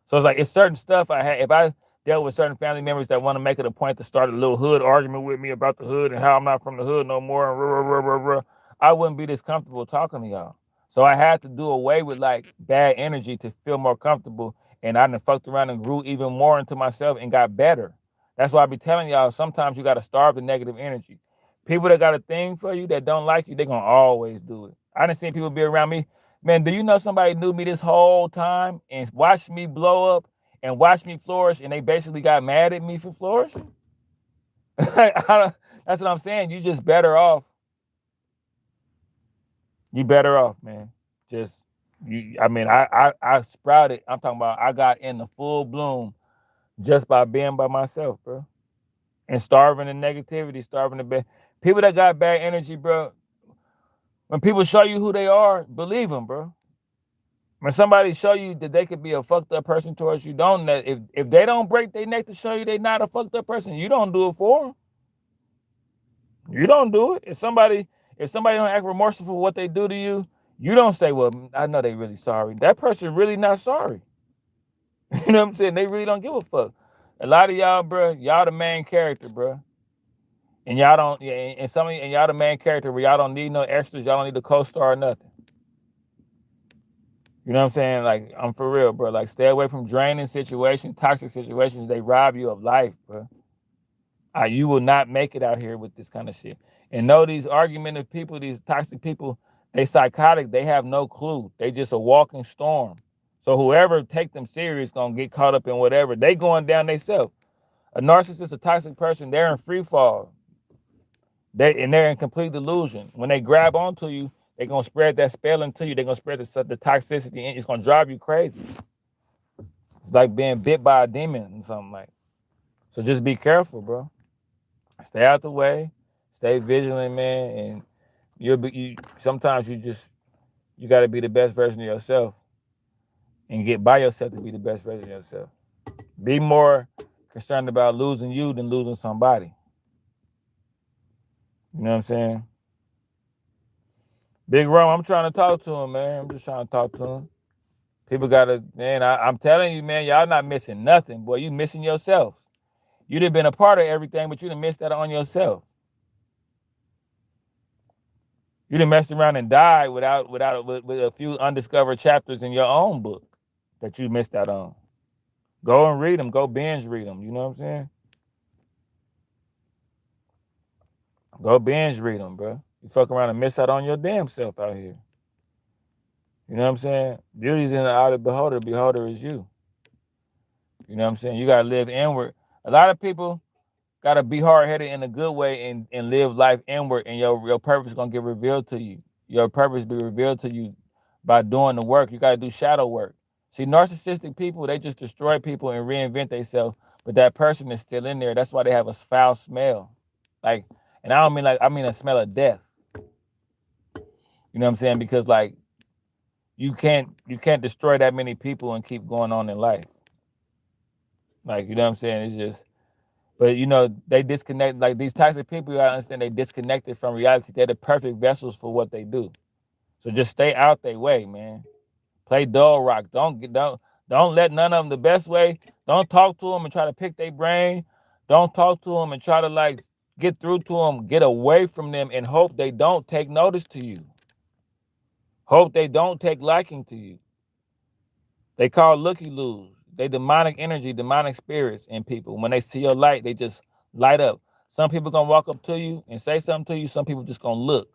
So it's like, it's certain stuff I had. If I dealt with certain family members that want to make it a point to start a little hood argument with me about the hood and how I'm not from the hood no more. And rah, rah, rah, rah, rah. I wouldn't be this comfortable talking to y'all. So I had to do away with like bad energy to feel more comfortable. And I done fucked around and grew even more into myself and got better. That's why I be telling y'all, sometimes you got to starve the negative energy. People that got a thing for you that don't like you, they going to always do it. I done seen people be around me. Man, do you know somebody knew me this whole time and watched me blow up and watched me flourish, and they basically got mad at me for flourishing? That's what I'm saying. You just better off. You better off, man. Just you. I mean, I sprouted. I'm talking about. I got in the full bloom just by being by myself, bro, and starving the negativity, starving the bad people that got bad energy, bro. When people show you who they are, believe them, bro. When somebody show you that they could be a fucked up person towards you, don't if they don't break their neck to show you they not a fucked up person, you don't do it for them. You don't do it. If somebody don't act remorseful for what they do to you, you don't say, well, I know they really sorry. That person really not sorry. You know what I'm saying? They really don't give a fuck. A lot of y'all, bro, y'all the main character, bro. And y'all don't, and some of you, and y'all the main character where y'all don't need no extras, y'all don't need the co-star or nothing. You know what I'm saying? Like, I'm for real, bro. Like, stay away from draining situations, toxic situations. They rob you of life, bro. You will not make it out here with this kind of shit. And know these argumentative people, these toxic people, they psychotic. They have no clue. They just a walking storm. So whoever take them serious gonna get caught up in whatever. They going down themselves. A narcissist, a toxic person, they're in free fall. They're in complete delusion. When they grab onto you, they're gonna spread that spell into you. They're gonna spread the toxicity, and it's gonna drive you crazy. It's like being bit by a demon or something like. So just be careful, bro. Stay out the way. Stay vigilant, man. And sometimes you got to be the best version of yourself, and get by yourself to be the best version of yourself. Be more concerned about losing you than losing somebody. You know what I'm saying? Big Rome, I'm trying to talk to him, man. I'm just trying to talk to him. People gotta, man, I'm telling you, man, y'all not missing nothing. Boy, you missing yourself. You'd have been a part of everything, but you done missed that on yourself. You done messed around and died with a few undiscovered chapters in your own book that you missed out on. Go and read them. Go binge read them. You know what I'm saying? Go binge read them, bro. You fuck around and miss out on your damn self out here. You know what I'm saying? Beauty's in the eye of the beholder. The beholder is you. You know what I'm saying? You got to live inward. A lot of people got to be hard-headed in a good way and live life inward, and your purpose is going to get revealed to you. Your purpose be revealed to you by doing the work. You got to do shadow work. See, narcissistic people, they just destroy people and reinvent themselves, but that person is still in there. That's why they have a foul smell. Like, and I don't mean like, I mean a smell of death. You know what I'm saying? Because like, you can't destroy that many people and keep going on in life. Like, you know what I'm saying? It's just, but you know, they disconnect, like these toxic people, I understand they disconnected from reality. They're the perfect vessels for what they do. So just stay out their way, man. Play dull rock. Don't let none of them the best way. Don't talk to them and try to pick their brain. Don't talk to them and try to like get through to them. Get away from them and hope they don't take notice to you. Hope they don't take liking to you. They call looky-loos. They demonic energy, demonic spirits in people. When they see your light, they just light up. Some people gonna walk up to you and say something to you. Some people just gonna look.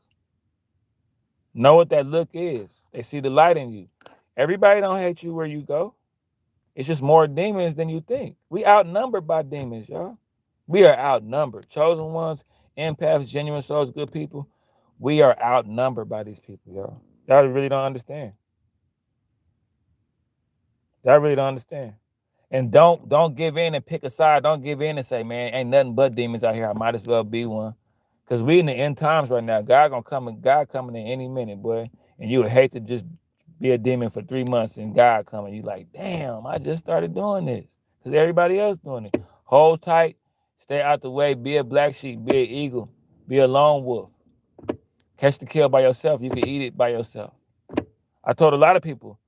Know what that look is. They see the light in you. Everybody don't hate you where you go. It's just more demons than you think. We outnumbered by demons, y'all. We are outnumbered. Chosen ones, empaths, genuine souls, good people. We are outnumbered by these people, y'all. Y'all really don't understand. Y'all really don't understand. And don't give in and pick a side. Don't give in and say, man, ain't nothing but demons out here. I might as well be one. Because we in the end times right now. God coming in any minute, boy. And you would hate to just be a demon for 3 months and God coming. You like, damn, I just started doing this. Because everybody else doing it. Hold tight. Stay out the way. Be a black sheep. Be an eagle. Be a lone wolf. Catch the kill by yourself. You can eat it by yourself. I told a lot of people,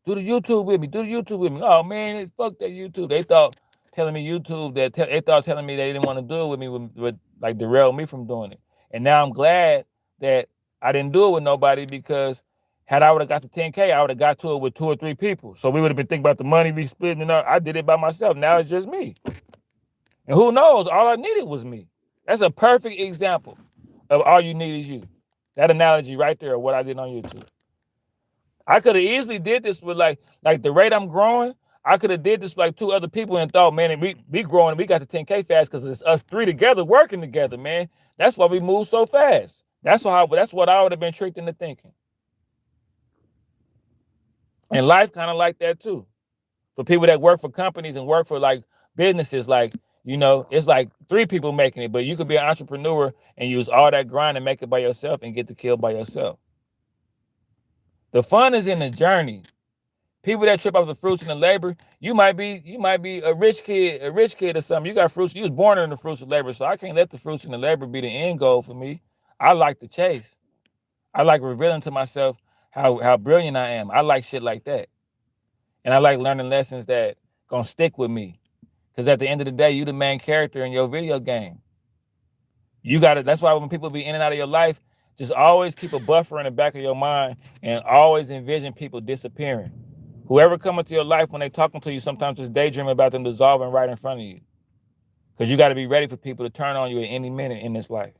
do the YouTube with me. Do the YouTube with me. Oh, man, fuck that YouTube. They thought telling me YouTube that they thought telling me they didn't want to do it with me would like derail me from doing it. And now I'm glad that I didn't do it with nobody, because had I would have got the 10K, I would have got to it with 2 or 3 people. So we would have been thinking about the money we splitting and all. I did it by myself. Now it's just me. And who knows? All I needed was me. That's a perfect example of all you need is you. That analogy right there of what I did on YouTube. I could have easily did this with like the rate I'm growing. I could have did this with like 2 other people and thought, man, we growing and we got the 10K fast because it's us 3 together working together, man. That's why we move so fast. That's what I would have been tricked into thinking. And life kind of like that too. For people that work for companies and work for like businesses, like, you know, it's like 3 people making it, but you could be an entrepreneur and use all that grind and make it by yourself and get the kill by yourself. The fun is in the journey. People that trip off the fruits and the labor, you might be a rich kid or something. You got fruits, you was born in the fruits of labor, so I can't let the fruits and the labor be the end goal for me. I like the chase. I like revealing to myself how brilliant I am. I like shit like that. And I like learning lessons that gonna stick with me. Because at the end of the day, you the main character in your video game. That's why when people be in and out of your life, just always keep a buffer in the back of your mind and always envision people disappearing. Whoever come into your life, when they talking to you, sometimes just daydream about them dissolving right in front of you. Because you got to be ready for people to turn on you at any minute in this life.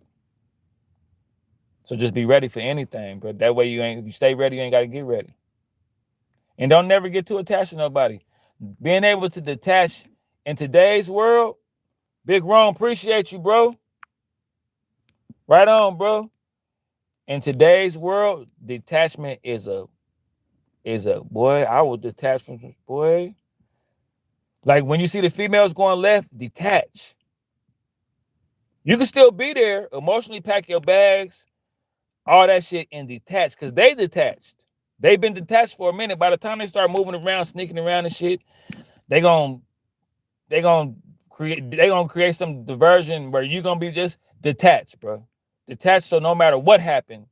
So just be ready for anything, but that way if you stay ready, you ain't got to get ready. And don't never get too attached to nobody. Being able to detach in today's world, Big Ron, appreciate you, bro. Right on, bro. In today's world, detachment is a boy. I will detach from some boy. Like when you see the females going left, detach. You can still be there, emotionally pack your bags, all that shit, and detach, because they detached. They've been detached for a minute. By the time they start moving around, sneaking around and shit, they gonna create some diversion where you gonna be just detached, bro. Detached, so no matter what happened,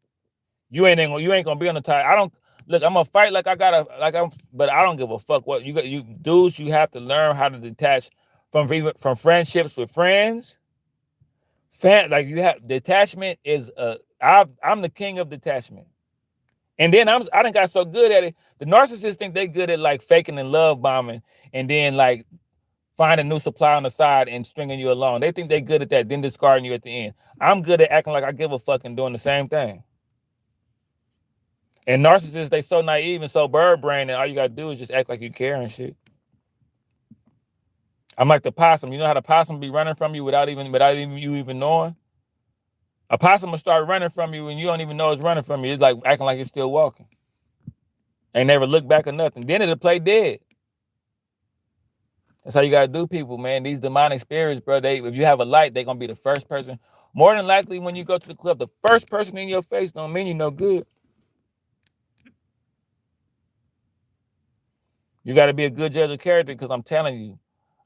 you ain't gonna be on the top. I'm gonna fight but I don't give a fuck what you dudes. You have to learn how to detach from friendships with friends. Detachment is I'm the king of detachment. And then I done got so good at it. The narcissists think they good at like faking and love bombing and then like find a new supply on the side and stringing you along. They think they good at that, then discarding you at the end. I'm good at acting like I give a fuck and doing the same thing. And narcissists, they so naive and so bird brain, and all you gotta do is just act like you care and shit. I'm like the possum. You know how the possum be running from you without even you even knowing? A possum will start running from you and you don't even know it's running from you. It's like acting like it's still walking. Ain't never look back or nothing. Then it'll play dead. That's how you gotta do people, man. These demonic spirits, bro, if you have a light, they're gonna be the first person. More than likely, when you go to the club, the first person in your face don't mean you no good. You gotta be a good judge of character, because I'm telling you,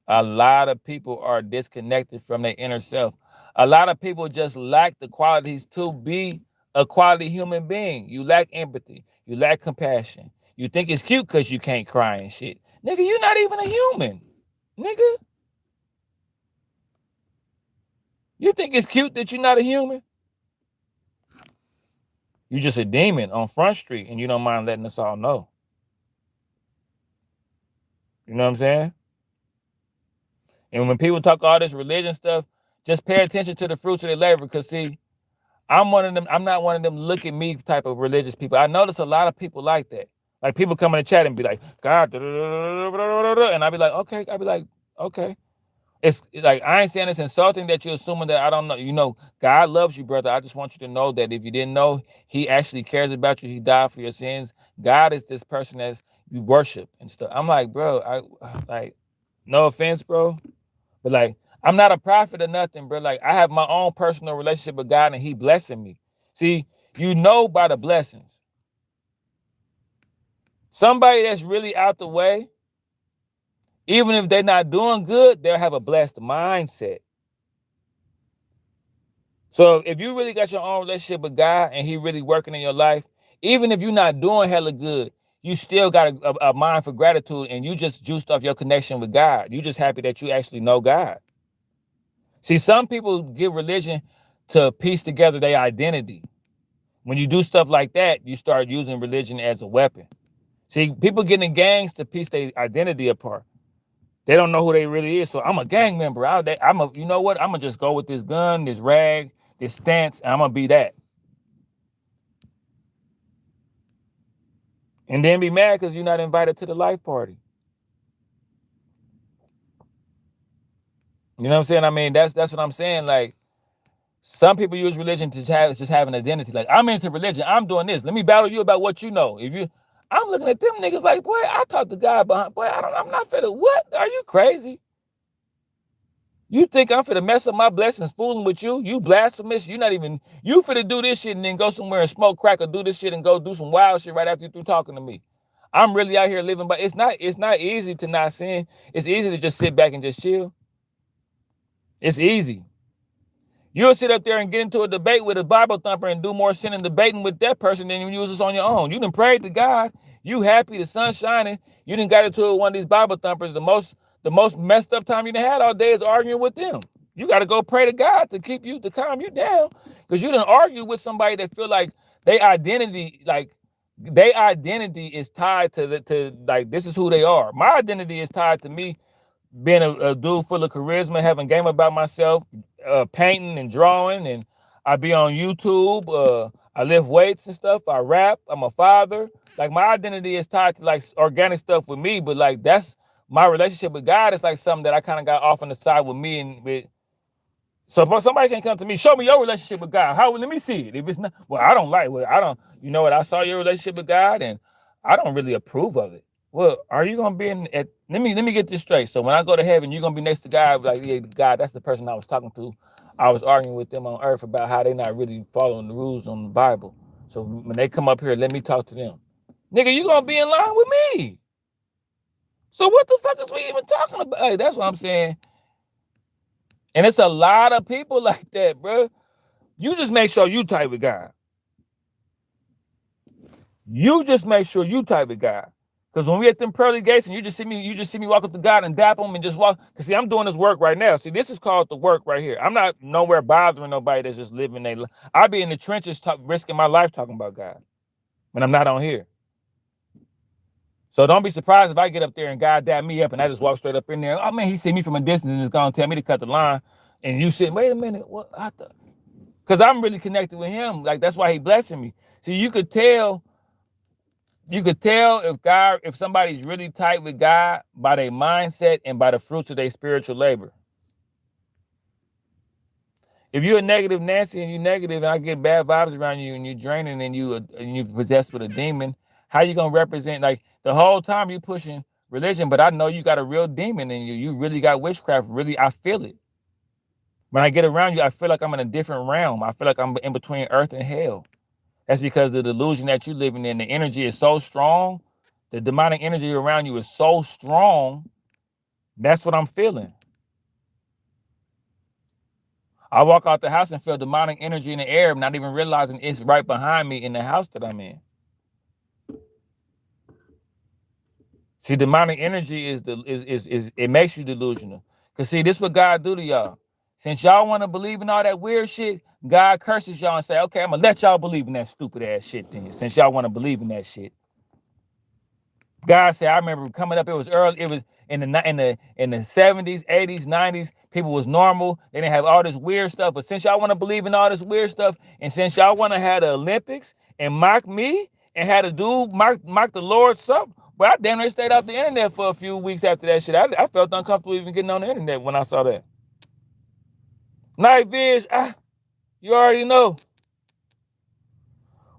a lot of people are disconnected from their inner self. A lot of people just lack the qualities to be a quality human being. You lack empathy. You lack compassion. You think it's cute because you can't cry and shit. Nigga, you're not even a human. Nigga. You think it's cute that you're not a human? You're just a demon on Front Street and you don't mind letting us all know. You know what I'm saying? And when people talk all this religion stuff, just pay attention to the fruits of their labor. Because see, I'm not one of them look at me type of religious people. I notice a lot of people like that. Like people come in the chat and be like, God, and I'll be like, okay. It's like, I ain't saying it's insulting that you're assuming that I don't know. You know, God loves you, brother. I just want you to know that if you didn't know, he actually cares about you. He died for your sins. God is this person that you worship and stuff. I'm like, bro, no offense, bro. But like, I'm not a prophet or nothing, bro. Like, I have my own personal relationship with God and he blessing me. See, you know by the blessings. Somebody that's really out the way, even if they're not doing good, they'll have a blessed mindset. So if you really got your own relationship with God and he really working in your life, even if you're not doing hella good, you still got a mind for gratitude, and you just juiced off your connection with God. You just happy that you actually know God. See, some people give religion to piece together their identity. When you do stuff like that, you start using religion as a weapon. See, people get in gangs to piece their identity apart. They don't know who they really is. So I'm a gang member. You know what? I'm gonna just go with this gun, this rag, this stance, and I'm gonna be that. And then be mad because you're not invited to the life party. You know what I'm saying? I mean, that's what I'm saying. Like, some people use religion to just have an identity. Like, I'm into religion. I'm doing this. Let me battle you about what you know. I'm looking at them niggas like, boy, I talk to God behind. Boy, I'm not finna. What? Are you crazy? You think I'm finna mess up my blessings fooling with you? You blasphemous. You finna do this shit and then go somewhere and smoke crack or do this shit and go do some wild shit right after you through talking to me. I'm really out here living, but it's not easy to not sin. It's easy to just sit back and just chill. It's easy. You'll sit up there and get into a debate with a Bible thumper and do more sin in debating with that person than you use this on your own. You done prayed to God. You happy, the sun's shining. You done got into one of these Bible thumpers. The most messed up time you done had all day is arguing with them. You got to go pray to God to calm you down, because you done argue with somebody that feel like their identity is tied to like, this is who they are. My identity is tied to me being a dude full of charisma, having game about myself, painting and drawing, and I be on YouTube. I lift weights and stuff. I rap. I'm a father. Like, my identity is tied to like organic stuff with me, but like, that's my relationship with God is like something that I kind of got off on the side with me and with. So somebody can come to me, show me your relationship with God. Let me see it. If it's not, well, I don't like. Well, I don't. You know what? I saw your relationship with God, and I don't really approve of it. Well, are you gonna be let me get this straight. So when I go to heaven, you're gonna be next to God, like, yeah, God, that's the person I was talking to. I was arguing with them on earth about how they not really following the rules on the Bible. So when they come up here, let me talk to them. Nigga, you gonna be in line with me. So what the fuck is we even talking about? Like, that's what I'm saying. And it's a lot of people like that, bro. You just make sure you tight with God. You just make sure you tight with God. Because when we at them pearly gates and you just see me walk up to God and dap him and just walk. Because see, I'm doing this work right now. See, this is called the work right here. I'm not nowhere bothering nobody that's just living their life. I be in the trenches risking my life talking about God when I'm not on here. So don't be surprised if I get up there and God dap me up and I just walk straight up in there. Oh man, he see me from a distance and is gonna tell me to cut the line. And you sit, wait a minute, what? Because I'm really connected with him. Like, that's why he blessing me. See, you could tell if somebody's really tight with God by their mindset and by the fruits of their spiritual labor. If you're a negative Nancy and you're negative and I get bad vibes around you and you're draining and you possessed with a demon, how you gonna represent? Like, the whole time you pushing religion, but I know you got a real demon in you. You really got witchcraft. Really, I feel it. When I get around you, I feel like I'm in a different realm. I feel like I'm in between earth and hell. That's because the delusion that you're living in, the energy is so strong. The demonic energy around you is so strong. That's what I'm feeling. I walk out the house and feel demonic energy in the air, not even realizing it's right behind me in the house that I'm in. See, demonic energy it makes you delusional. Because see, this is what God do to y'all. Since y'all want to believe in all that weird shit, God curses y'all and say, okay, I'm going to let y'all believe in that stupid ass shit then, since y'all want to believe in that shit. God said, I remember coming up, it was early, it was in the 70s, 80s, 90s, people was normal. They didn't have all this weird stuff. But since y'all want to believe in all this weird stuff, and since y'all want to have the Olympics and mock me and had a dude mock the Lord's Supper, well, I damn near stayed off the internet for a few weeks after that shit. I felt uncomfortable even getting on the internet when I saw that. Night Viz, you already know.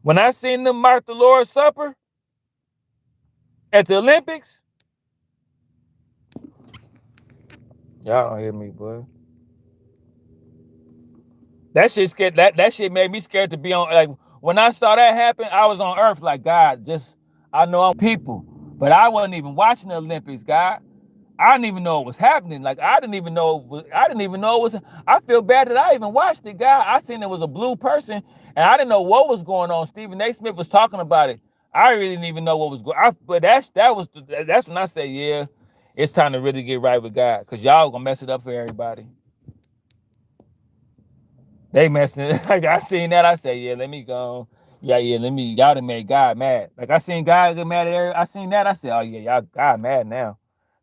When I seen them mark the Lord's Supper at the Olympics, y'all don't hear me, boy. That shit scared. That shit made me scared to be on. Like, when I saw that happen, I was on earth like, God, I know I'm people, but I wasn't even watching the Olympics, God. I didn't even know it was happening. Like, I didn't even know it was. I feel bad that I even watched it, God. I seen it was a blue person, and I didn't know what was going on. Stephen A. Smith was talking about it. I really didn't even know what was going. But that's when I say, yeah, it's time to really get right with God, because y'all gonna mess it up for everybody. They messing it. Like I seen that, I say, yeah, let me go. Yeah, let me. Y'all done made God mad. Like I seen God get mad at everybody. I seen that. I said, oh yeah, y'all God mad now.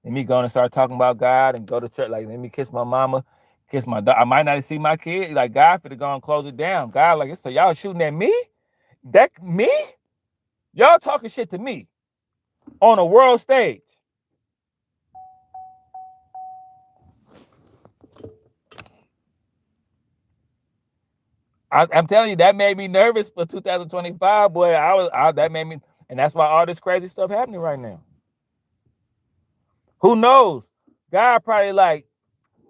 Let me go and start talking about God and go to church. Like, let me kiss my mama, kiss my dog. I might not see my kid. Like God finna go and close it down. God, like, so y'all shooting at me? That me? Y'all talking shit to me on a world stage. I'm telling you, that made me nervous for 2025, boy. That made me, and that's why all this crazy stuff happening right now. Who knows? God probably like,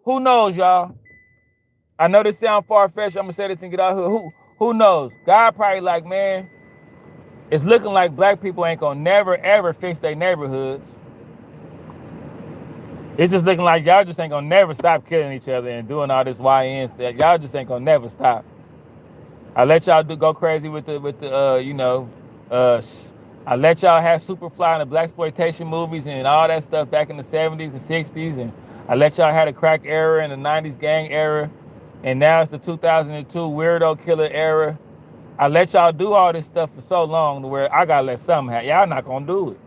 who knows, y'all? I know this sound far-fetched. I'm gonna say this and get out here. Who knows? God probably like, man, it's looking like black people ain't gonna never ever fix their neighborhoods. It's just looking like y'all just ain't gonna never stop killing each other and doing all this YN stuff. Y'all just ain't gonna never stop. I let y'all go crazy with the I let y'all have Superfly and the blaxploitation movies and all that stuff back in the 70s and 60s, and I let y'all have the crack era and the 90s gang era, and now it's the 2002 weirdo killer era. I let y'all do all this stuff for so long to where I gotta let something happen. Y'all not gonna do it.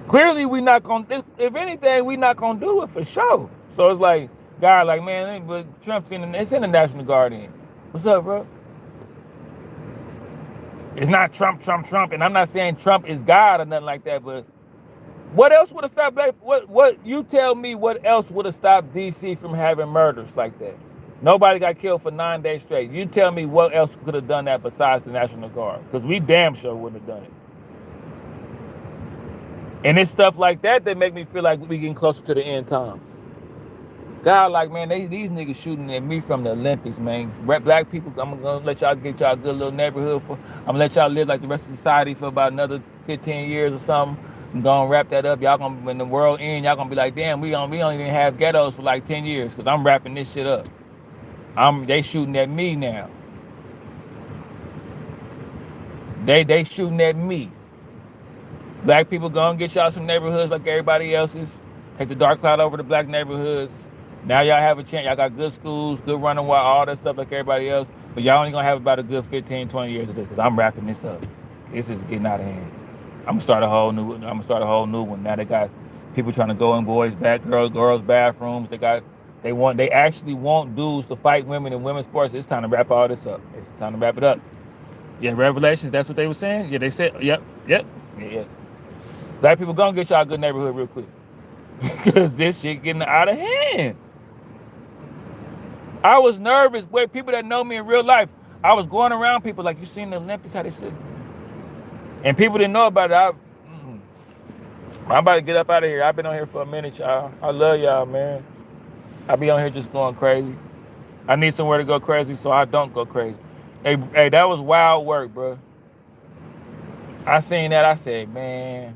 Clearly, we not gonna. If anything, we not gonna do it for sure. So it's like, God, like, man, but Trump's it's in the National Guard in. What's up, bro? It's not Trump, and I'm not saying Trump is God or nothing like that, but what else would have stopped black? What you tell me? What else would have stopped DC from having murders like that? Nobody got killed for 9 days straight. You tell me what else could have done that besides the National Guard? Because we damn sure wouldn't have done it. And it's stuff like that that make me feel like we getting closer to the end time. God, like, man, these niggas shooting at me from the Olympics, man. Black people, I'm gonna let y'all get y'all a good little neighborhood I'm gonna let y'all live like the rest of society for about another 15 years or something. I'm gonna wrap that up. Y'all gonna, when the world ends, y'all gonna be like, damn, we don't even have ghettos for like 10 years because I'm wrapping this shit up. They shooting at me now. They shooting at me. Black people gonna get y'all some neighborhoods like everybody else's. Take the dark cloud over the black neighborhoods. Now y'all have a chance. Y'all got good schools, good running water, all that stuff like everybody else. But y'all only gonna have about a good 15, 20 years of this because I'm wrapping this up. This is getting out of hand. I'm gonna start a whole new one. Now they got people trying to go in girls' bathrooms. They actually want dudes to fight women in women's sports. It's time to wrap all this up. It's time to wrap it up. Yeah, Revelations, that's what they were saying? Yeah, they said, yep. Yeah. Black people gonna get y'all a good neighborhood real quick. Because this shit getting out of hand. I was nervous, boy. People that know me in real life, I was going around people like, you seen the Olympics, how they said. And people didn't know about it. I'm about to get up out of here. I've been on here for a minute, y'all. I love y'all, man. I be on here just going crazy. I need somewhere to go crazy so I don't go crazy. Hey, that was wild work, bro. I seen that. I said, man,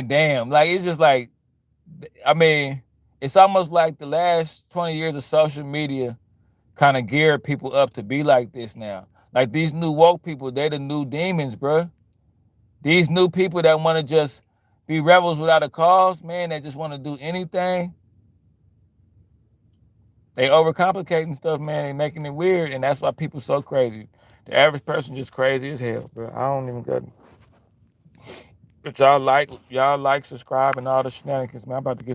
damn. Like, it's just like, I mean, it's almost like the last 20 years of social media kind of geared people up to be like this now. Like, these new woke people, they the new demons, bro. These new people that want to just be rebels without a cause, man, that just want to do anything. They overcomplicating stuff, man. They making it weird, and that's why people so crazy. The average person just crazy as hell, bro. I don't even get it. But y'all like, subscribe, and all the shenanigans, man. I'm about to get